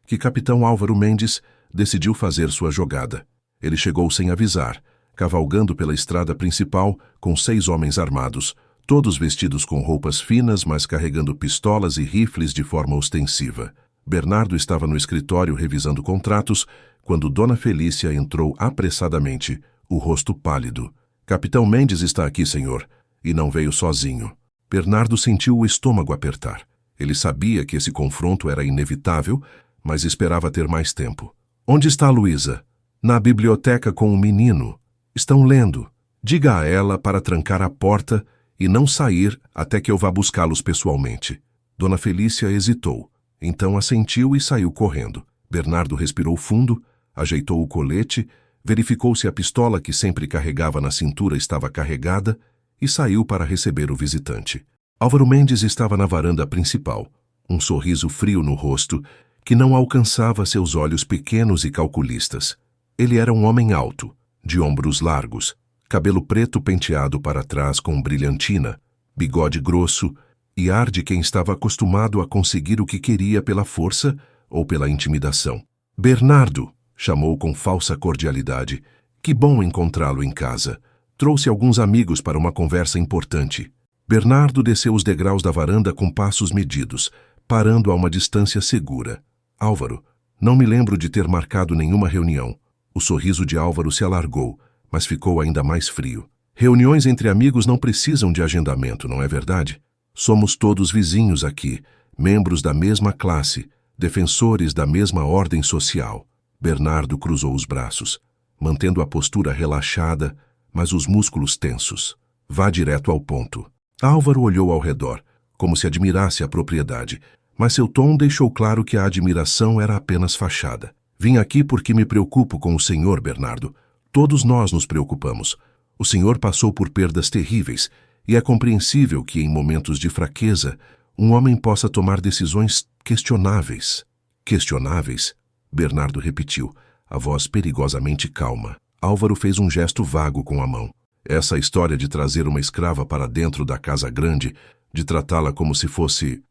que capitão Álvaro Mendes decidiu fazer sua jogada. Ele chegou sem avisar, cavalgando pela estrada principal com 6 homens armados, todos vestidos com roupas finas, mas carregando pistolas e rifles de forma ostensiva. Bernardo estava no escritório revisando contratos, quando Dona Felícia entrou apressadamente, o rosto pálido. Capitão Mendes está aqui, senhor, e não veio sozinho. Bernardo sentiu o estômago apertar. Ele sabia que esse confronto era inevitável, mas esperava ter mais tempo. Onde está Luísa? Na biblioteca com o menino. Estão lendo. Diga a ela para trancar a porta e não sair até que eu vá buscá-los pessoalmente. Dona Felícia hesitou, então assentiu e saiu correndo. Bernardo respirou fundo, ajeitou o colete, verificou se a pistola que sempre carregava na cintura estava carregada e saiu para receber o visitante. Álvaro Mendes estava na varanda principal, um sorriso frio no rosto que não alcançava seus olhos pequenos e calculistas. Ele era um homem alto, de ombros largos, cabelo preto penteado para trás com brilhantina, bigode grosso e ar de quem estava acostumado a conseguir o que queria pela força ou pela intimidação. Bernardo, chamou com falsa cordialidade. Que bom encontrá-lo em casa. Trouxe alguns amigos para uma conversa importante. Bernardo desceu os degraus da varanda com passos medidos, parando a uma distância segura. Álvaro, não me lembro de ter marcado nenhuma reunião. O sorriso de Álvaro se alargou, mas ficou ainda mais frio. Reuniões entre amigos não precisam de agendamento, não é verdade? Somos todos vizinhos aqui, membros da mesma classe, defensores da mesma ordem social. Bernardo cruzou os braços, mantendo a postura relaxada, mas os músculos tensos. Vá direto ao ponto. Álvaro olhou ao redor, como se admirasse a propriedade, mas seu tom deixou claro que a admiração era apenas fachada. Vim aqui porque me preocupo com o senhor, Bernardo. Todos nós nos preocupamos. O senhor passou por perdas terríveis, e é compreensível que, em momentos de fraqueza, um homem possa tomar decisões questionáveis. Questionáveis? Bernardo repetiu, a voz perigosamente calma. Álvaro fez um gesto vago com a mão. Essa história de trazer uma escrava para dentro da casa grande, de tratá-la como se fosse...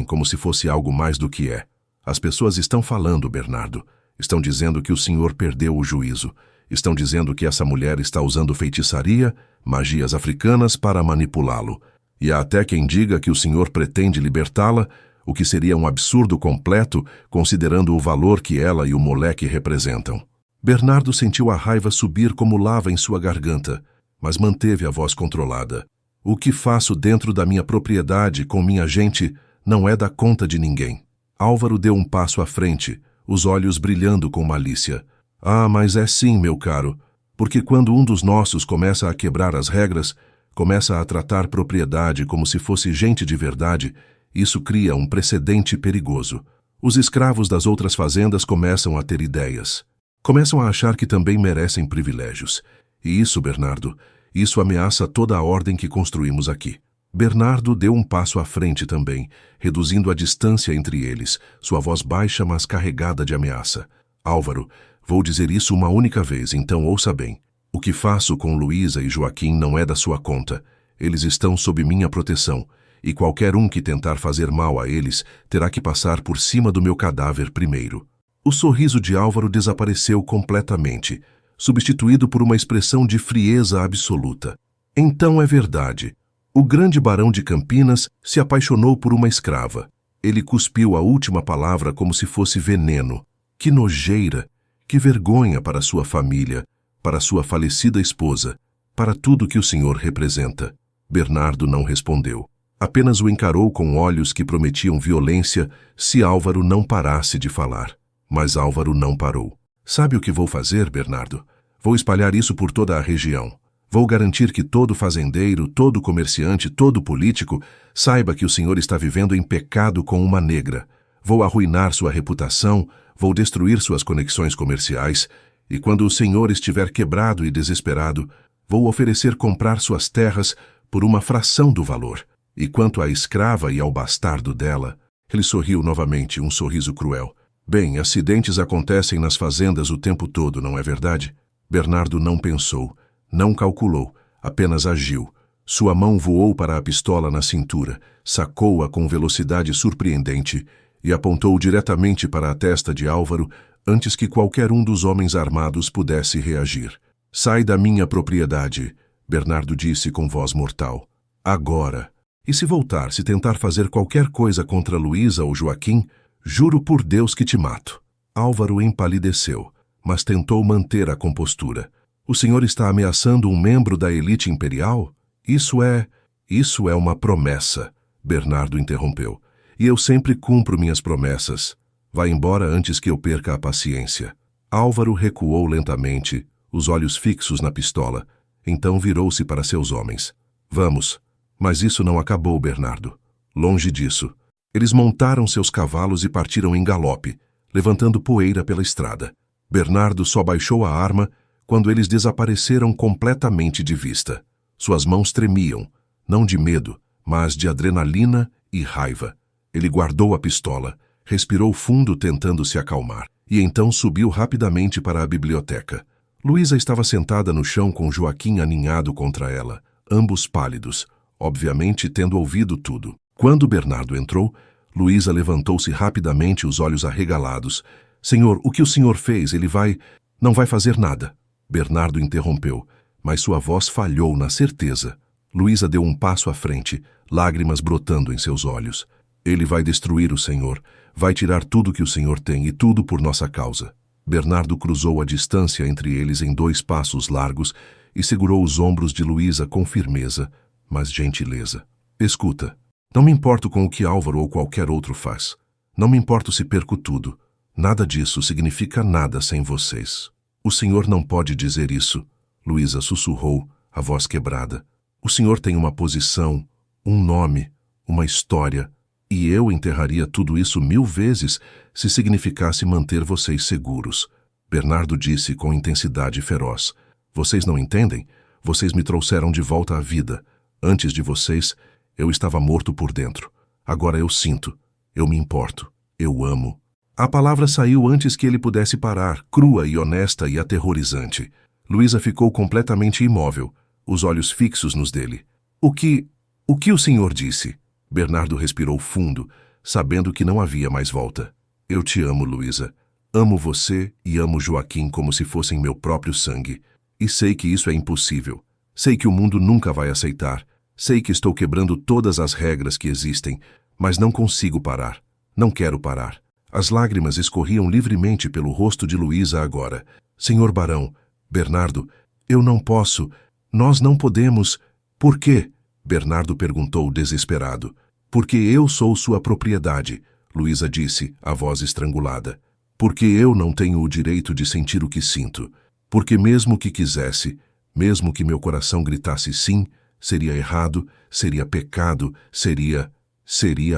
como se fosse algo mais do que é. As pessoas estão falando, Bernardo. Estão dizendo que o senhor perdeu o juízo. Estão dizendo que essa mulher está usando feitiçaria, magias africanas para manipulá-lo. E há até quem diga que o senhor pretende libertá-la, o que seria um absurdo completo, considerando o valor que ela e o moleque representam. Bernardo sentiu a raiva subir como lava em sua garganta, mas manteve a voz controlada. O que faço dentro da minha propriedade com minha gente não é da conta de ninguém. Álvaro deu um passo à frente, os olhos brilhando com malícia. Ah, mas é sim, meu caro, porque quando um dos nossos começa a quebrar as regras, começa a tratar propriedade como se fosse gente de verdade, isso cria um precedente perigoso. Os escravos das outras fazendas começam a ter ideias. Começam a achar que também merecem privilégios. E isso, Bernardo, isso ameaça toda a ordem que construímos aqui. Bernardo deu um passo à frente também, reduzindo a distância entre eles, sua voz baixa mas carregada de ameaça. Álvaro, vou dizer isso uma única vez, então ouça bem. O que faço com Luísa e Joaquim não é da sua conta. Eles estão sob minha proteção, e qualquer um que tentar fazer mal a eles terá que passar por cima do meu cadáver primeiro. O sorriso de Álvaro desapareceu completamente, substituído por uma expressão de frieza absoluta. Então é verdade. O grande barão de Campinas se apaixonou por uma escrava. Ele cuspiu a última palavra como se fosse veneno. Que nojeira, que vergonha para sua família, para sua falecida esposa, para tudo que o senhor representa. Bernardo não respondeu. Apenas o encarou com olhos que prometiam violência se Álvaro não parasse de falar. Mas Álvaro não parou. Sabe o que vou fazer, Bernardo? Vou espalhar isso por toda a região. Vou garantir que todo fazendeiro, todo comerciante, todo político saiba que o senhor está vivendo em pecado com uma negra. Vou arruinar sua reputação, vou destruir suas conexões comerciais, e quando o senhor estiver quebrado e desesperado, Vou oferecer comprar suas terras por uma fração do valor. E quanto à escrava e ao bastardo dela, ele sorriu novamente, um sorriso cruel. Bem, acidentes acontecem nas fazendas o tempo todo, não é verdade? Bernardo não pensou, não calculou, apenas agiu. Sua mão voou para a pistola na cintura, sacou-a com velocidade surpreendente e apontou diretamente para a testa de Álvaro antes que qualquer um dos homens armados pudesse reagir. Sai da minha propriedade, Bernardo disse com voz mortal. Agora. E se voltar, se tentar fazer qualquer coisa contra Luísa ou Joaquim, juro por Deus que te mato. Álvaro empalideceu, mas tentou manter a compostura. O senhor está ameaçando um membro da elite imperial? Isso é uma promessa, Bernardo interrompeu. E eu sempre cumpro minhas promessas. Vá embora antes que eu perca a paciência. Álvaro recuou lentamente, os olhos fixos na pistola. Então virou-se para seus homens. Vamos. Mas isso não acabou, Bernardo. Longe disso. Eles montaram seus cavalos e partiram em galope, levantando poeira pela estrada. Bernardo só baixou a arma quando eles desapareceram completamente de vista. Suas mãos tremiam, não de medo, mas de adrenalina e raiva. Ele guardou a pistola, respirou fundo tentando se acalmar, e então subiu rapidamente para a biblioteca. Luísa estava sentada no chão com Joaquim aninhado contra ela, ambos pálidos, obviamente tendo ouvido tudo. Quando Bernardo entrou, Luísa levantou-se rapidamente, os olhos arregalados. Senhor, o que o senhor fez? Não vai fazer nada. Bernardo interrompeu, mas sua voz falhou na certeza. Luísa deu um passo à frente, lágrimas brotando em seus olhos. Ele vai destruir o senhor, vai tirar tudo que o senhor tem e tudo por nossa causa. Bernardo cruzou a distância entre eles em 2 passos largos e segurou os ombros de Luísa com firmeza, mas gentileza. Escuta, não me importo com o que Álvaro ou qualquer outro faz. Não me importo se perco tudo. Nada disso significa nada sem vocês. O senhor não pode dizer isso, Luísa sussurrou, a voz quebrada. O senhor tem uma posição, um nome, uma história, e eu enterraria tudo isso 1000 vezes se significasse manter vocês seguros. Bernardo disse com intensidade feroz. Vocês não entendem? Vocês me trouxeram de volta à vida. Antes de vocês, eu estava morto por dentro. Agora eu sinto, eu me importo, eu amo. A palavra saiu antes que ele pudesse parar, crua e honesta e aterrorizante. Luísa ficou completamente imóvel, os olhos fixos nos dele. O que o senhor disse? Bernardo respirou fundo, sabendo que não havia mais volta. Eu te amo, Luísa. Amo você e amo Joaquim como se fossem meu próprio sangue. E sei que isso é impossível. Sei que o mundo nunca vai aceitar. Sei que estou quebrando todas as regras que existem, mas não consigo parar. Não quero parar. As lágrimas escorriam livremente pelo rosto de Luísa agora. Senhor Barão, Bernardo, eu não posso. Nós não podemos. Por quê? Bernardo perguntou desesperado. Porque eu sou sua propriedade, Luísa disse, a voz estrangulada. Porque eu não tenho o direito de sentir o que sinto. Porque mesmo que quisesse, mesmo que meu coração gritasse sim, seria errado, seria pecado, seria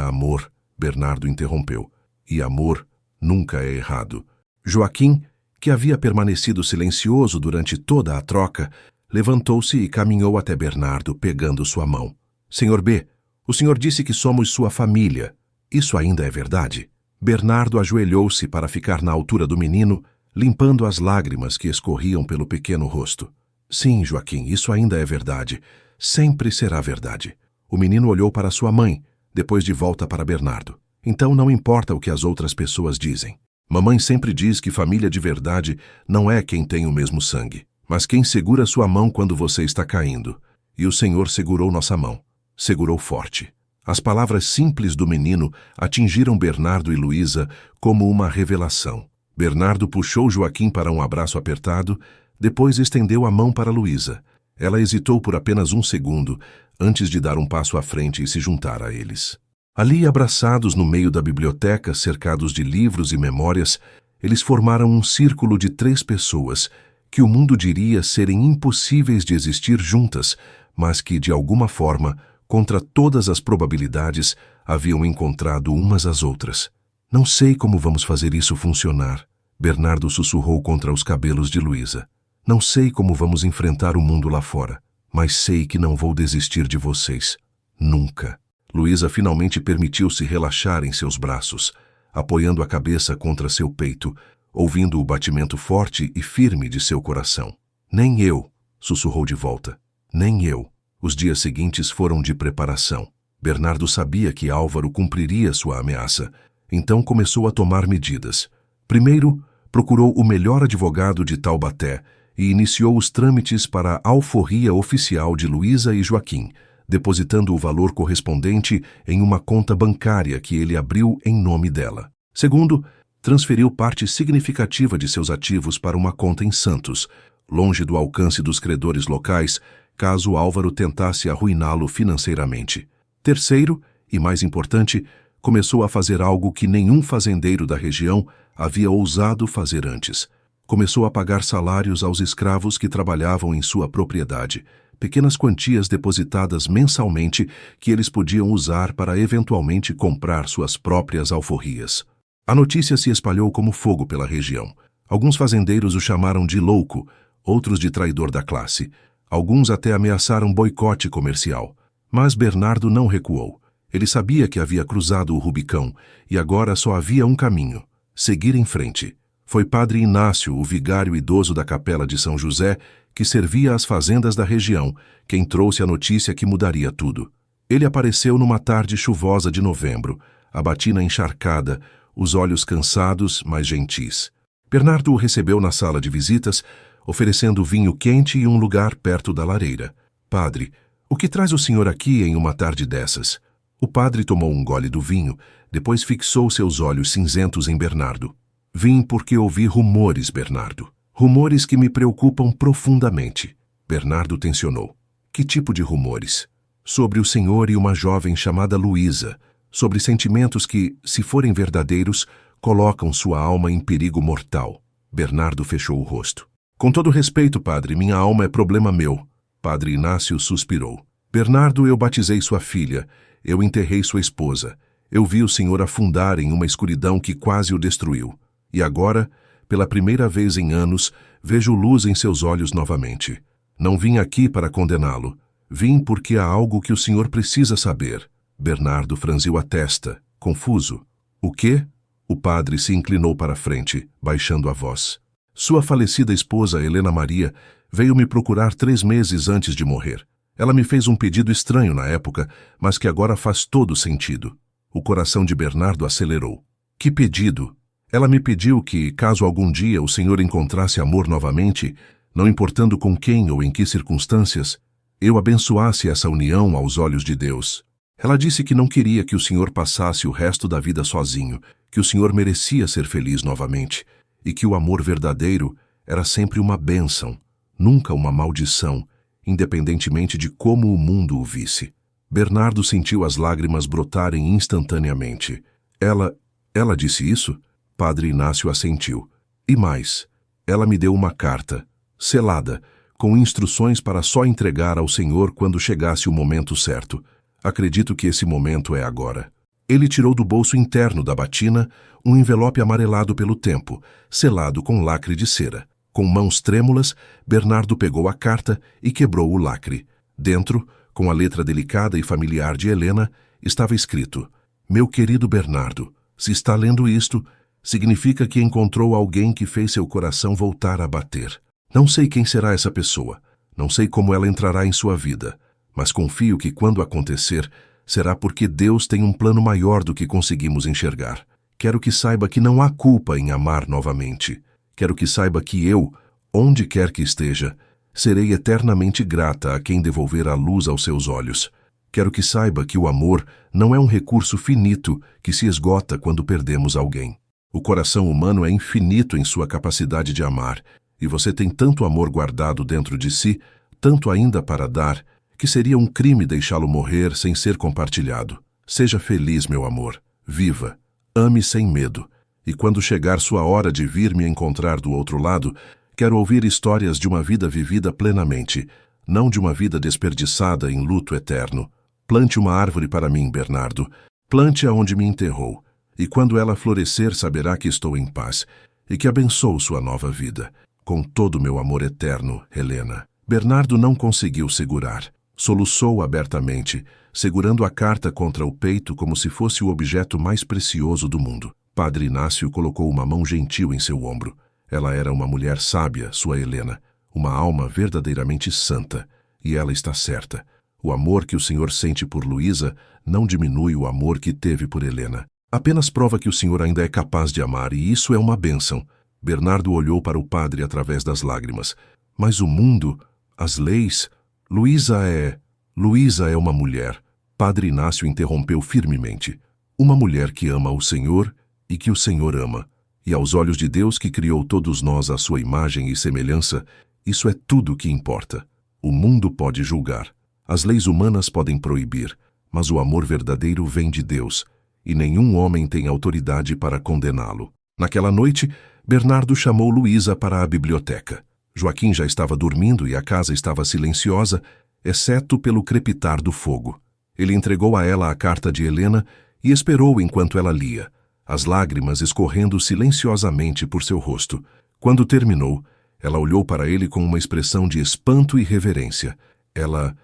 amor, Bernardo interrompeu. E amor nunca é errado. Joaquim, que havia permanecido silencioso durante toda a troca, levantou-se e caminhou até Bernardo, pegando sua mão. Senhor B, o senhor disse que somos sua família. Isso ainda é verdade? Bernardo ajoelhou-se para ficar na altura do menino, limpando as lágrimas que escorriam pelo pequeno rosto. Sim, Joaquim, isso ainda é verdade. Sempre será verdade. O menino olhou para sua mãe, depois de volta para Bernardo. Então não importa o que as outras pessoas dizem. Mamãe sempre diz que família de verdade não é quem tem o mesmo sangue, mas quem segura sua mão quando você está caindo. E o Senhor segurou nossa mão. Segurou forte. As palavras simples do menino atingiram Bernardo e Luísa como uma revelação. Bernardo puxou Joaquim para um abraço apertado, depois estendeu a mão para Luísa. Ela hesitou por apenas 1 segundo, antes de dar um passo à frente e se juntar a eles. Ali, abraçados no meio da biblioteca, cercados de livros e memórias, eles formaram um círculo de 3 pessoas, que o mundo diria serem impossíveis de existir juntas, mas que, de alguma forma, contra todas as probabilidades, haviam encontrado umas às outras. Não sei como vamos fazer isso funcionar, Bernardo sussurrou contra os cabelos de Luísa. Não sei como vamos enfrentar o mundo lá fora, mas sei que não vou desistir de vocês. Nunca. Luísa finalmente permitiu-se relaxar em seus braços, apoiando a cabeça contra seu peito, ouvindo o batimento forte e firme de seu coração. Nem eu, sussurrou de volta. Nem eu. Os dias seguintes foram de preparação. Bernardo sabia que Álvaro cumpriria sua ameaça, então começou a tomar medidas. Primeiro, procurou o melhor advogado de Taubaté e iniciou os trâmites para a alforria oficial de Luísa e Joaquim, depositando o valor correspondente em uma conta bancária que ele abriu em nome dela. Segundo, transferiu parte significativa de seus ativos para uma conta em Santos, longe do alcance dos credores locais, caso Álvaro tentasse arruiná-lo financeiramente. Terceiro, e mais importante, começou a fazer algo que nenhum fazendeiro da região havia ousado fazer antes. Começou a pagar salários aos escravos que trabalhavam em sua propriedade, pequenas quantias depositadas mensalmente que eles podiam usar para eventualmente comprar suas próprias alforrias. A notícia se espalhou como fogo pela região. Alguns fazendeiros o chamaram de louco, outros de traidor da classe. Alguns até ameaçaram boicote comercial. Mas Bernardo não recuou. Ele sabia que havia cruzado o Rubicão e agora só havia um caminho: seguir em frente. Foi Padre Inácio, o vigário idoso da Capela de São José, que servia as fazendas da região, quem trouxe a notícia que mudaria tudo. Ele apareceu numa tarde chuvosa de novembro, a batina encharcada, os olhos cansados, mas gentis. Bernardo o recebeu na sala de visitas, oferecendo vinho quente e um lugar perto da lareira. Padre, o que traz o senhor aqui em uma tarde dessas? O padre tomou um gole do vinho, depois fixou seus olhos cinzentos em Bernardo. Vim porque ouvi rumores, Bernardo. Rumores que me preocupam profundamente. Bernardo tensionou. Que tipo de rumores? Sobre o senhor e uma jovem chamada Luísa. Sobre sentimentos que, se forem verdadeiros, colocam sua alma em perigo mortal. Bernardo fechou o rosto. Com todo respeito, padre, minha alma é problema meu. Padre Inácio suspirou. Bernardo, eu batizei sua filha. Eu enterrei sua esposa. Eu vi o senhor afundar em uma escuridão que quase o destruiu. E agora, pela primeira vez em anos, vejo luz em seus olhos novamente. Não vim aqui para condená-lo. Vim porque há algo que o senhor precisa saber. Bernardo franziu a testa, confuso. O quê? O padre se inclinou para a frente, baixando a voz. Sua falecida esposa, Helena Maria, veio me procurar 3 meses antes de morrer. Ela me fez um pedido estranho na época, mas que agora faz todo sentido. O coração de Bernardo acelerou. Que pedido? Ela me pediu que, caso algum dia o senhor encontrasse amor novamente, não importando com quem ou em que circunstâncias, eu abençoasse essa união aos olhos de Deus. Ela disse que não queria que o senhor passasse o resto da vida sozinho, que o senhor merecia ser feliz novamente, e que o amor verdadeiro era sempre uma bênção, nunca uma maldição, independentemente de como o mundo o visse. Bernardo sentiu as lágrimas brotarem instantaneamente. Ela disse isso? Padre Inácio assentiu. E mais, ela me deu uma carta, selada, com instruções para só entregar ao senhor quando chegasse o momento certo. Acredito que esse momento é agora. Ele tirou do bolso interno da batina um envelope amarelado pelo tempo, selado com lacre de cera. Com mãos trêmulas, Bernardo pegou a carta e quebrou o lacre. Dentro, com a letra delicada e familiar de Helena, estava escrito: Meu querido Bernardo, se está lendo isto, significa que encontrou alguém que fez seu coração voltar a bater. Não sei quem será essa pessoa, não sei como ela entrará em sua vida, mas confio que quando acontecer, será porque Deus tem um plano maior do que conseguimos enxergar. Quero que saiba que não há culpa em amar novamente. Quero que saiba que eu, onde quer que esteja, serei eternamente grata a quem devolver a luz aos seus olhos. Quero que saiba que o amor não é um recurso finito que se esgota quando perdemos alguém. O coração humano é infinito em sua capacidade de amar, e você tem tanto amor guardado dentro de si, tanto ainda para dar, que seria um crime deixá-lo morrer sem ser compartilhado. Seja feliz, meu amor. Viva. Ame sem medo. E quando chegar sua hora de vir me encontrar do outro lado, quero ouvir histórias de uma vida vivida plenamente, não de uma vida desperdiçada em luto eterno. Plante uma árvore para mim, Bernardo. Plante-a onde me enterrou. E quando ela florescer, saberá que estou em paz e que abençoo sua nova vida. com todo o meu amor eterno, Helena. Bernardo não conseguiu segurar. Soluçou abertamente, segurando a carta contra o peito como se fosse o objeto mais precioso do mundo. Padre Inácio colocou uma mão gentil em seu ombro. Ela era uma mulher sábia, sua Helena, uma alma verdadeiramente santa. E ela está certa. O amor que o senhor sente por Luísa não diminui o amor que teve por Helena. Apenas prova que o senhor ainda é capaz de amar, e isso é uma bênção. Bernardo olhou para o padre através das lágrimas. Mas o mundo, as leis... Luísa é uma mulher. Padre Inácio interrompeu firmemente. Uma mulher que ama o Senhor e que o Senhor ama. E aos olhos de Deus que criou todos nós à sua imagem e semelhança, isso é tudo o que importa. O mundo pode julgar. As leis humanas podem proibir, mas o amor verdadeiro vem de Deus, e nenhum homem tem autoridade para condená-lo. Naquela noite, Bernardo chamou Luísa para a biblioteca. Joaquim já estava dormindo e a casa estava silenciosa, exceto pelo crepitar do fogo. Ele entregou a ela a carta de Helena e esperou enquanto ela lia, as lágrimas escorrendo silenciosamente por seu rosto. Quando terminou, ela olhou para ele com uma expressão de espanto e reverência. Ela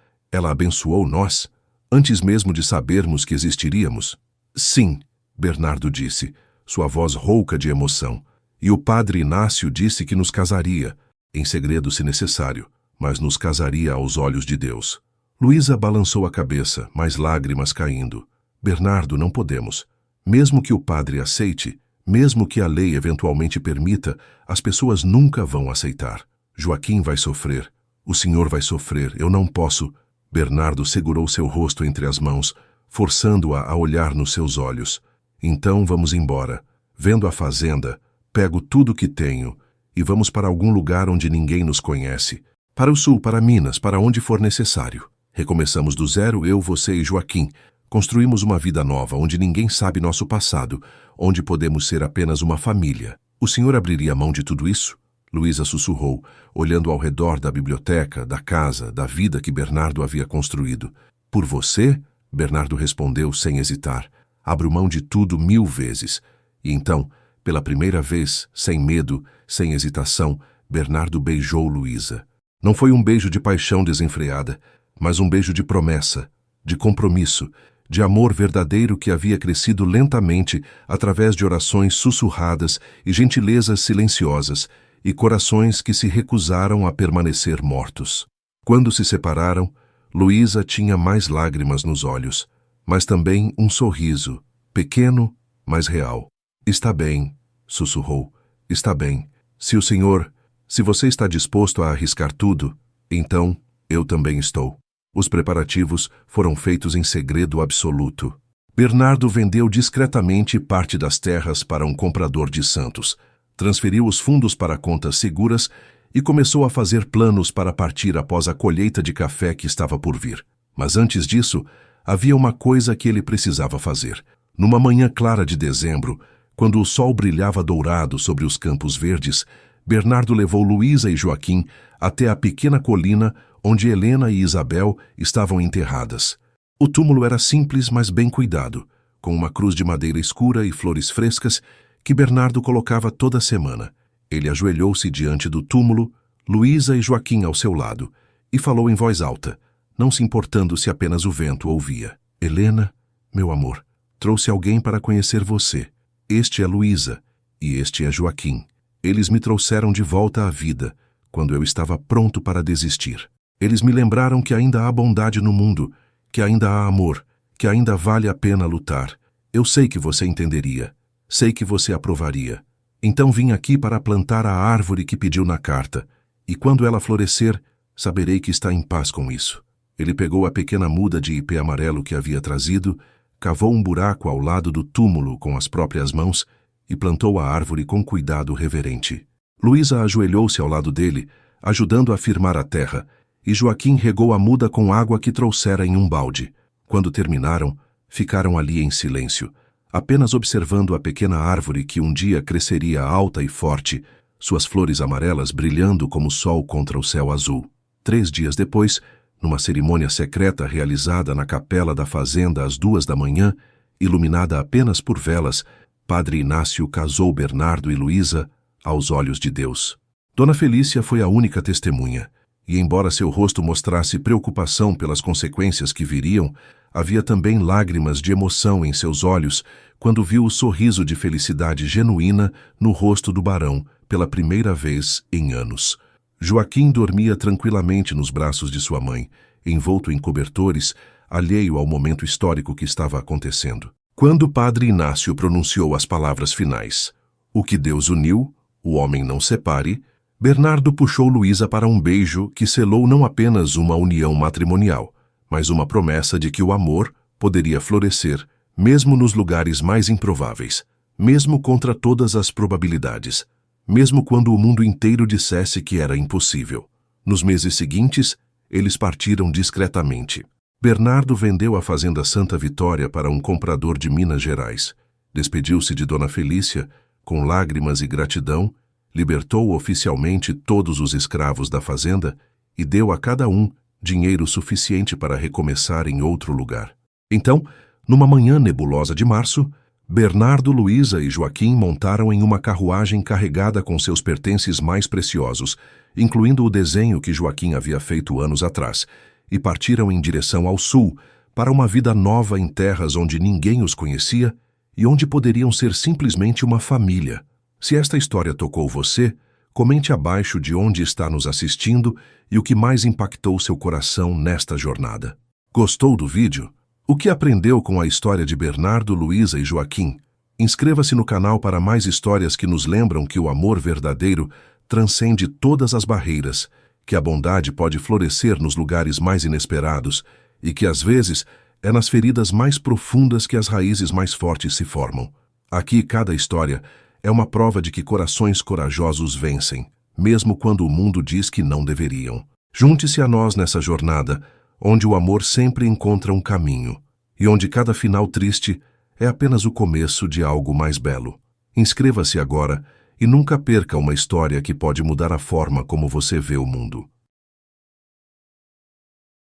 abençoou nós, antes mesmo de sabermos que existiríamos? Sim, Bernardo disse, sua voz rouca de emoção. E o padre Inácio disse que nos casaria, em segredo se necessário, mas nos casaria aos olhos de Deus. Luísa balançou a cabeça, mais lágrimas caindo. Bernardo, não podemos. Mesmo que o padre aceite, mesmo que a lei eventualmente permita, as pessoas nunca vão aceitar. Joaquim vai sofrer. O senhor vai sofrer. Eu não posso. Bernardo segurou seu rosto entre as mãos, forçando-a a olhar nos seus olhos. Então vamos embora. Vendo a fazenda, pego tudo que tenho e vamos para algum lugar onde ninguém nos conhece. Para o sul, para Minas, para onde for necessário. Recomeçamos do zero, eu, você e Joaquim. Construímos uma vida nova, onde ninguém sabe nosso passado, onde podemos ser apenas uma família. O senhor abriria mão de tudo isso? Luísa sussurrou, olhando ao redor da biblioteca, da casa, da vida que Bernardo havia construído. Por você? Bernardo respondeu sem hesitar. Abro mão de tudo 1000 vezes. E então, pela primeira vez, sem medo, sem hesitação, Bernardo beijou Luísa. Não foi um beijo de paixão desenfreada, mas um beijo de promessa, de compromisso, de amor verdadeiro que havia crescido lentamente através de orações sussurradas e gentilezas silenciosas e corações que se recusaram a permanecer mortos. Quando se separaram, Luísa tinha mais lágrimas nos olhos, mas também um sorriso, pequeno, mas real. Está bem, sussurrou. Está bem. Se você está disposto a arriscar tudo, então eu também estou. Os preparativos foram feitos em segredo absoluto. Bernardo vendeu discretamente parte das terras para um comprador de Santos, transferiu os fundos para contas seguras e começou a fazer planos para partir após a colheita de café que estava por vir. Mas antes disso, havia uma coisa que ele precisava fazer. Numa manhã clara de dezembro, quando o sol brilhava dourado sobre os campos verdes, Bernardo levou Luísa e Joaquim até a pequena colina onde Helena e Isabel estavam enterradas. O túmulo era simples, mas bem cuidado, com uma cruz de madeira escura e flores frescas que Bernardo colocava toda semana. Ele ajoelhou-se diante do túmulo, Luísa e Joaquim ao seu lado, e falou em voz alta, não se importando se apenas o vento ouvia. Helena, meu amor, trouxe alguém para conhecer você. Este é Luísa, e este é Joaquim. Eles me trouxeram de volta à vida, quando eu estava pronto para desistir. Eles me lembraram que ainda há bondade no mundo, que ainda há amor, que ainda vale a pena lutar. Eu sei que você entenderia, sei que você aprovaria. Então vim aqui para plantar a árvore que pediu na carta, e quando ela florescer, saberei que está em paz com isso. Ele pegou a pequena muda de ipê amarelo que havia trazido, cavou um buraco ao lado do túmulo com as próprias mãos e plantou a árvore com cuidado reverente. Luísa ajoelhou-se ao lado dele, ajudando a firmar a terra, e Joaquim regou a muda com água que trouxera em um balde. Quando terminaram, ficaram ali em silêncio, apenas observando a pequena árvore que um dia cresceria alta e forte, suas flores amarelas brilhando como o sol contra o céu azul. 3 dias depois, numa cerimônia secreta realizada na capela da fazenda às 2 da manhã, iluminada apenas por velas, Padre Inácio casou Bernardo e Luísa aos olhos de Deus. Dona Felícia foi a única testemunha, e embora seu rosto mostrasse preocupação pelas consequências que viriam, havia também lágrimas de emoção em seus olhos quando viu o sorriso de felicidade genuína no rosto do barão pela primeira vez em anos. Joaquim dormia tranquilamente nos braços de sua mãe, envolto em cobertores, alheio ao momento histórico que estava acontecendo. Quando o padre Inácio pronunciou as palavras finais, "O que Deus uniu, o homem não separe", Bernardo puxou Luísa para um beijo que selou não apenas uma união matrimonial, mas uma promessa de que o amor poderia florescer, mesmo nos lugares mais improváveis, mesmo contra todas as probabilidades, mesmo quando o mundo inteiro dissesse que era impossível. Nos meses seguintes, eles partiram discretamente. Bernardo vendeu a fazenda Santa Vitória para um comprador de Minas Gerais, despediu-se de Dona Felícia, com lágrimas e gratidão, libertou oficialmente todos os escravos da fazenda e deu a cada um dinheiro suficiente para recomeçar em outro lugar. Então, numa manhã nebulosa de março, Bernardo, Luísa e Joaquim montaram em uma carruagem carregada com seus pertences mais preciosos, incluindo o desenho que Joaquim havia feito anos atrás, e partiram em direção ao sul, para uma vida nova em terras onde ninguém os conhecia e onde poderiam ser simplesmente uma família. Se esta história tocou você, comente abaixo de onde está nos assistindo e o que mais impactou seu coração nesta jornada. Gostou do vídeo? O que aprendeu com a história de Bernardo, Luísa e Joaquim? Inscreva-se no canal para mais histórias que nos lembram que o amor verdadeiro transcende todas as barreiras, que a bondade pode florescer nos lugares mais inesperados e que, às vezes, é nas feridas mais profundas que as raízes mais fortes se formam. Aqui, cada história é uma prova de que corações corajosos vencem, mesmo quando o mundo diz que não deveriam. Junte-se a nós nessa jornada, onde o amor sempre encontra um caminho, e onde cada final triste é apenas o começo de algo mais belo. Inscreva-se agora e nunca perca uma história que pode mudar a forma como você vê o mundo.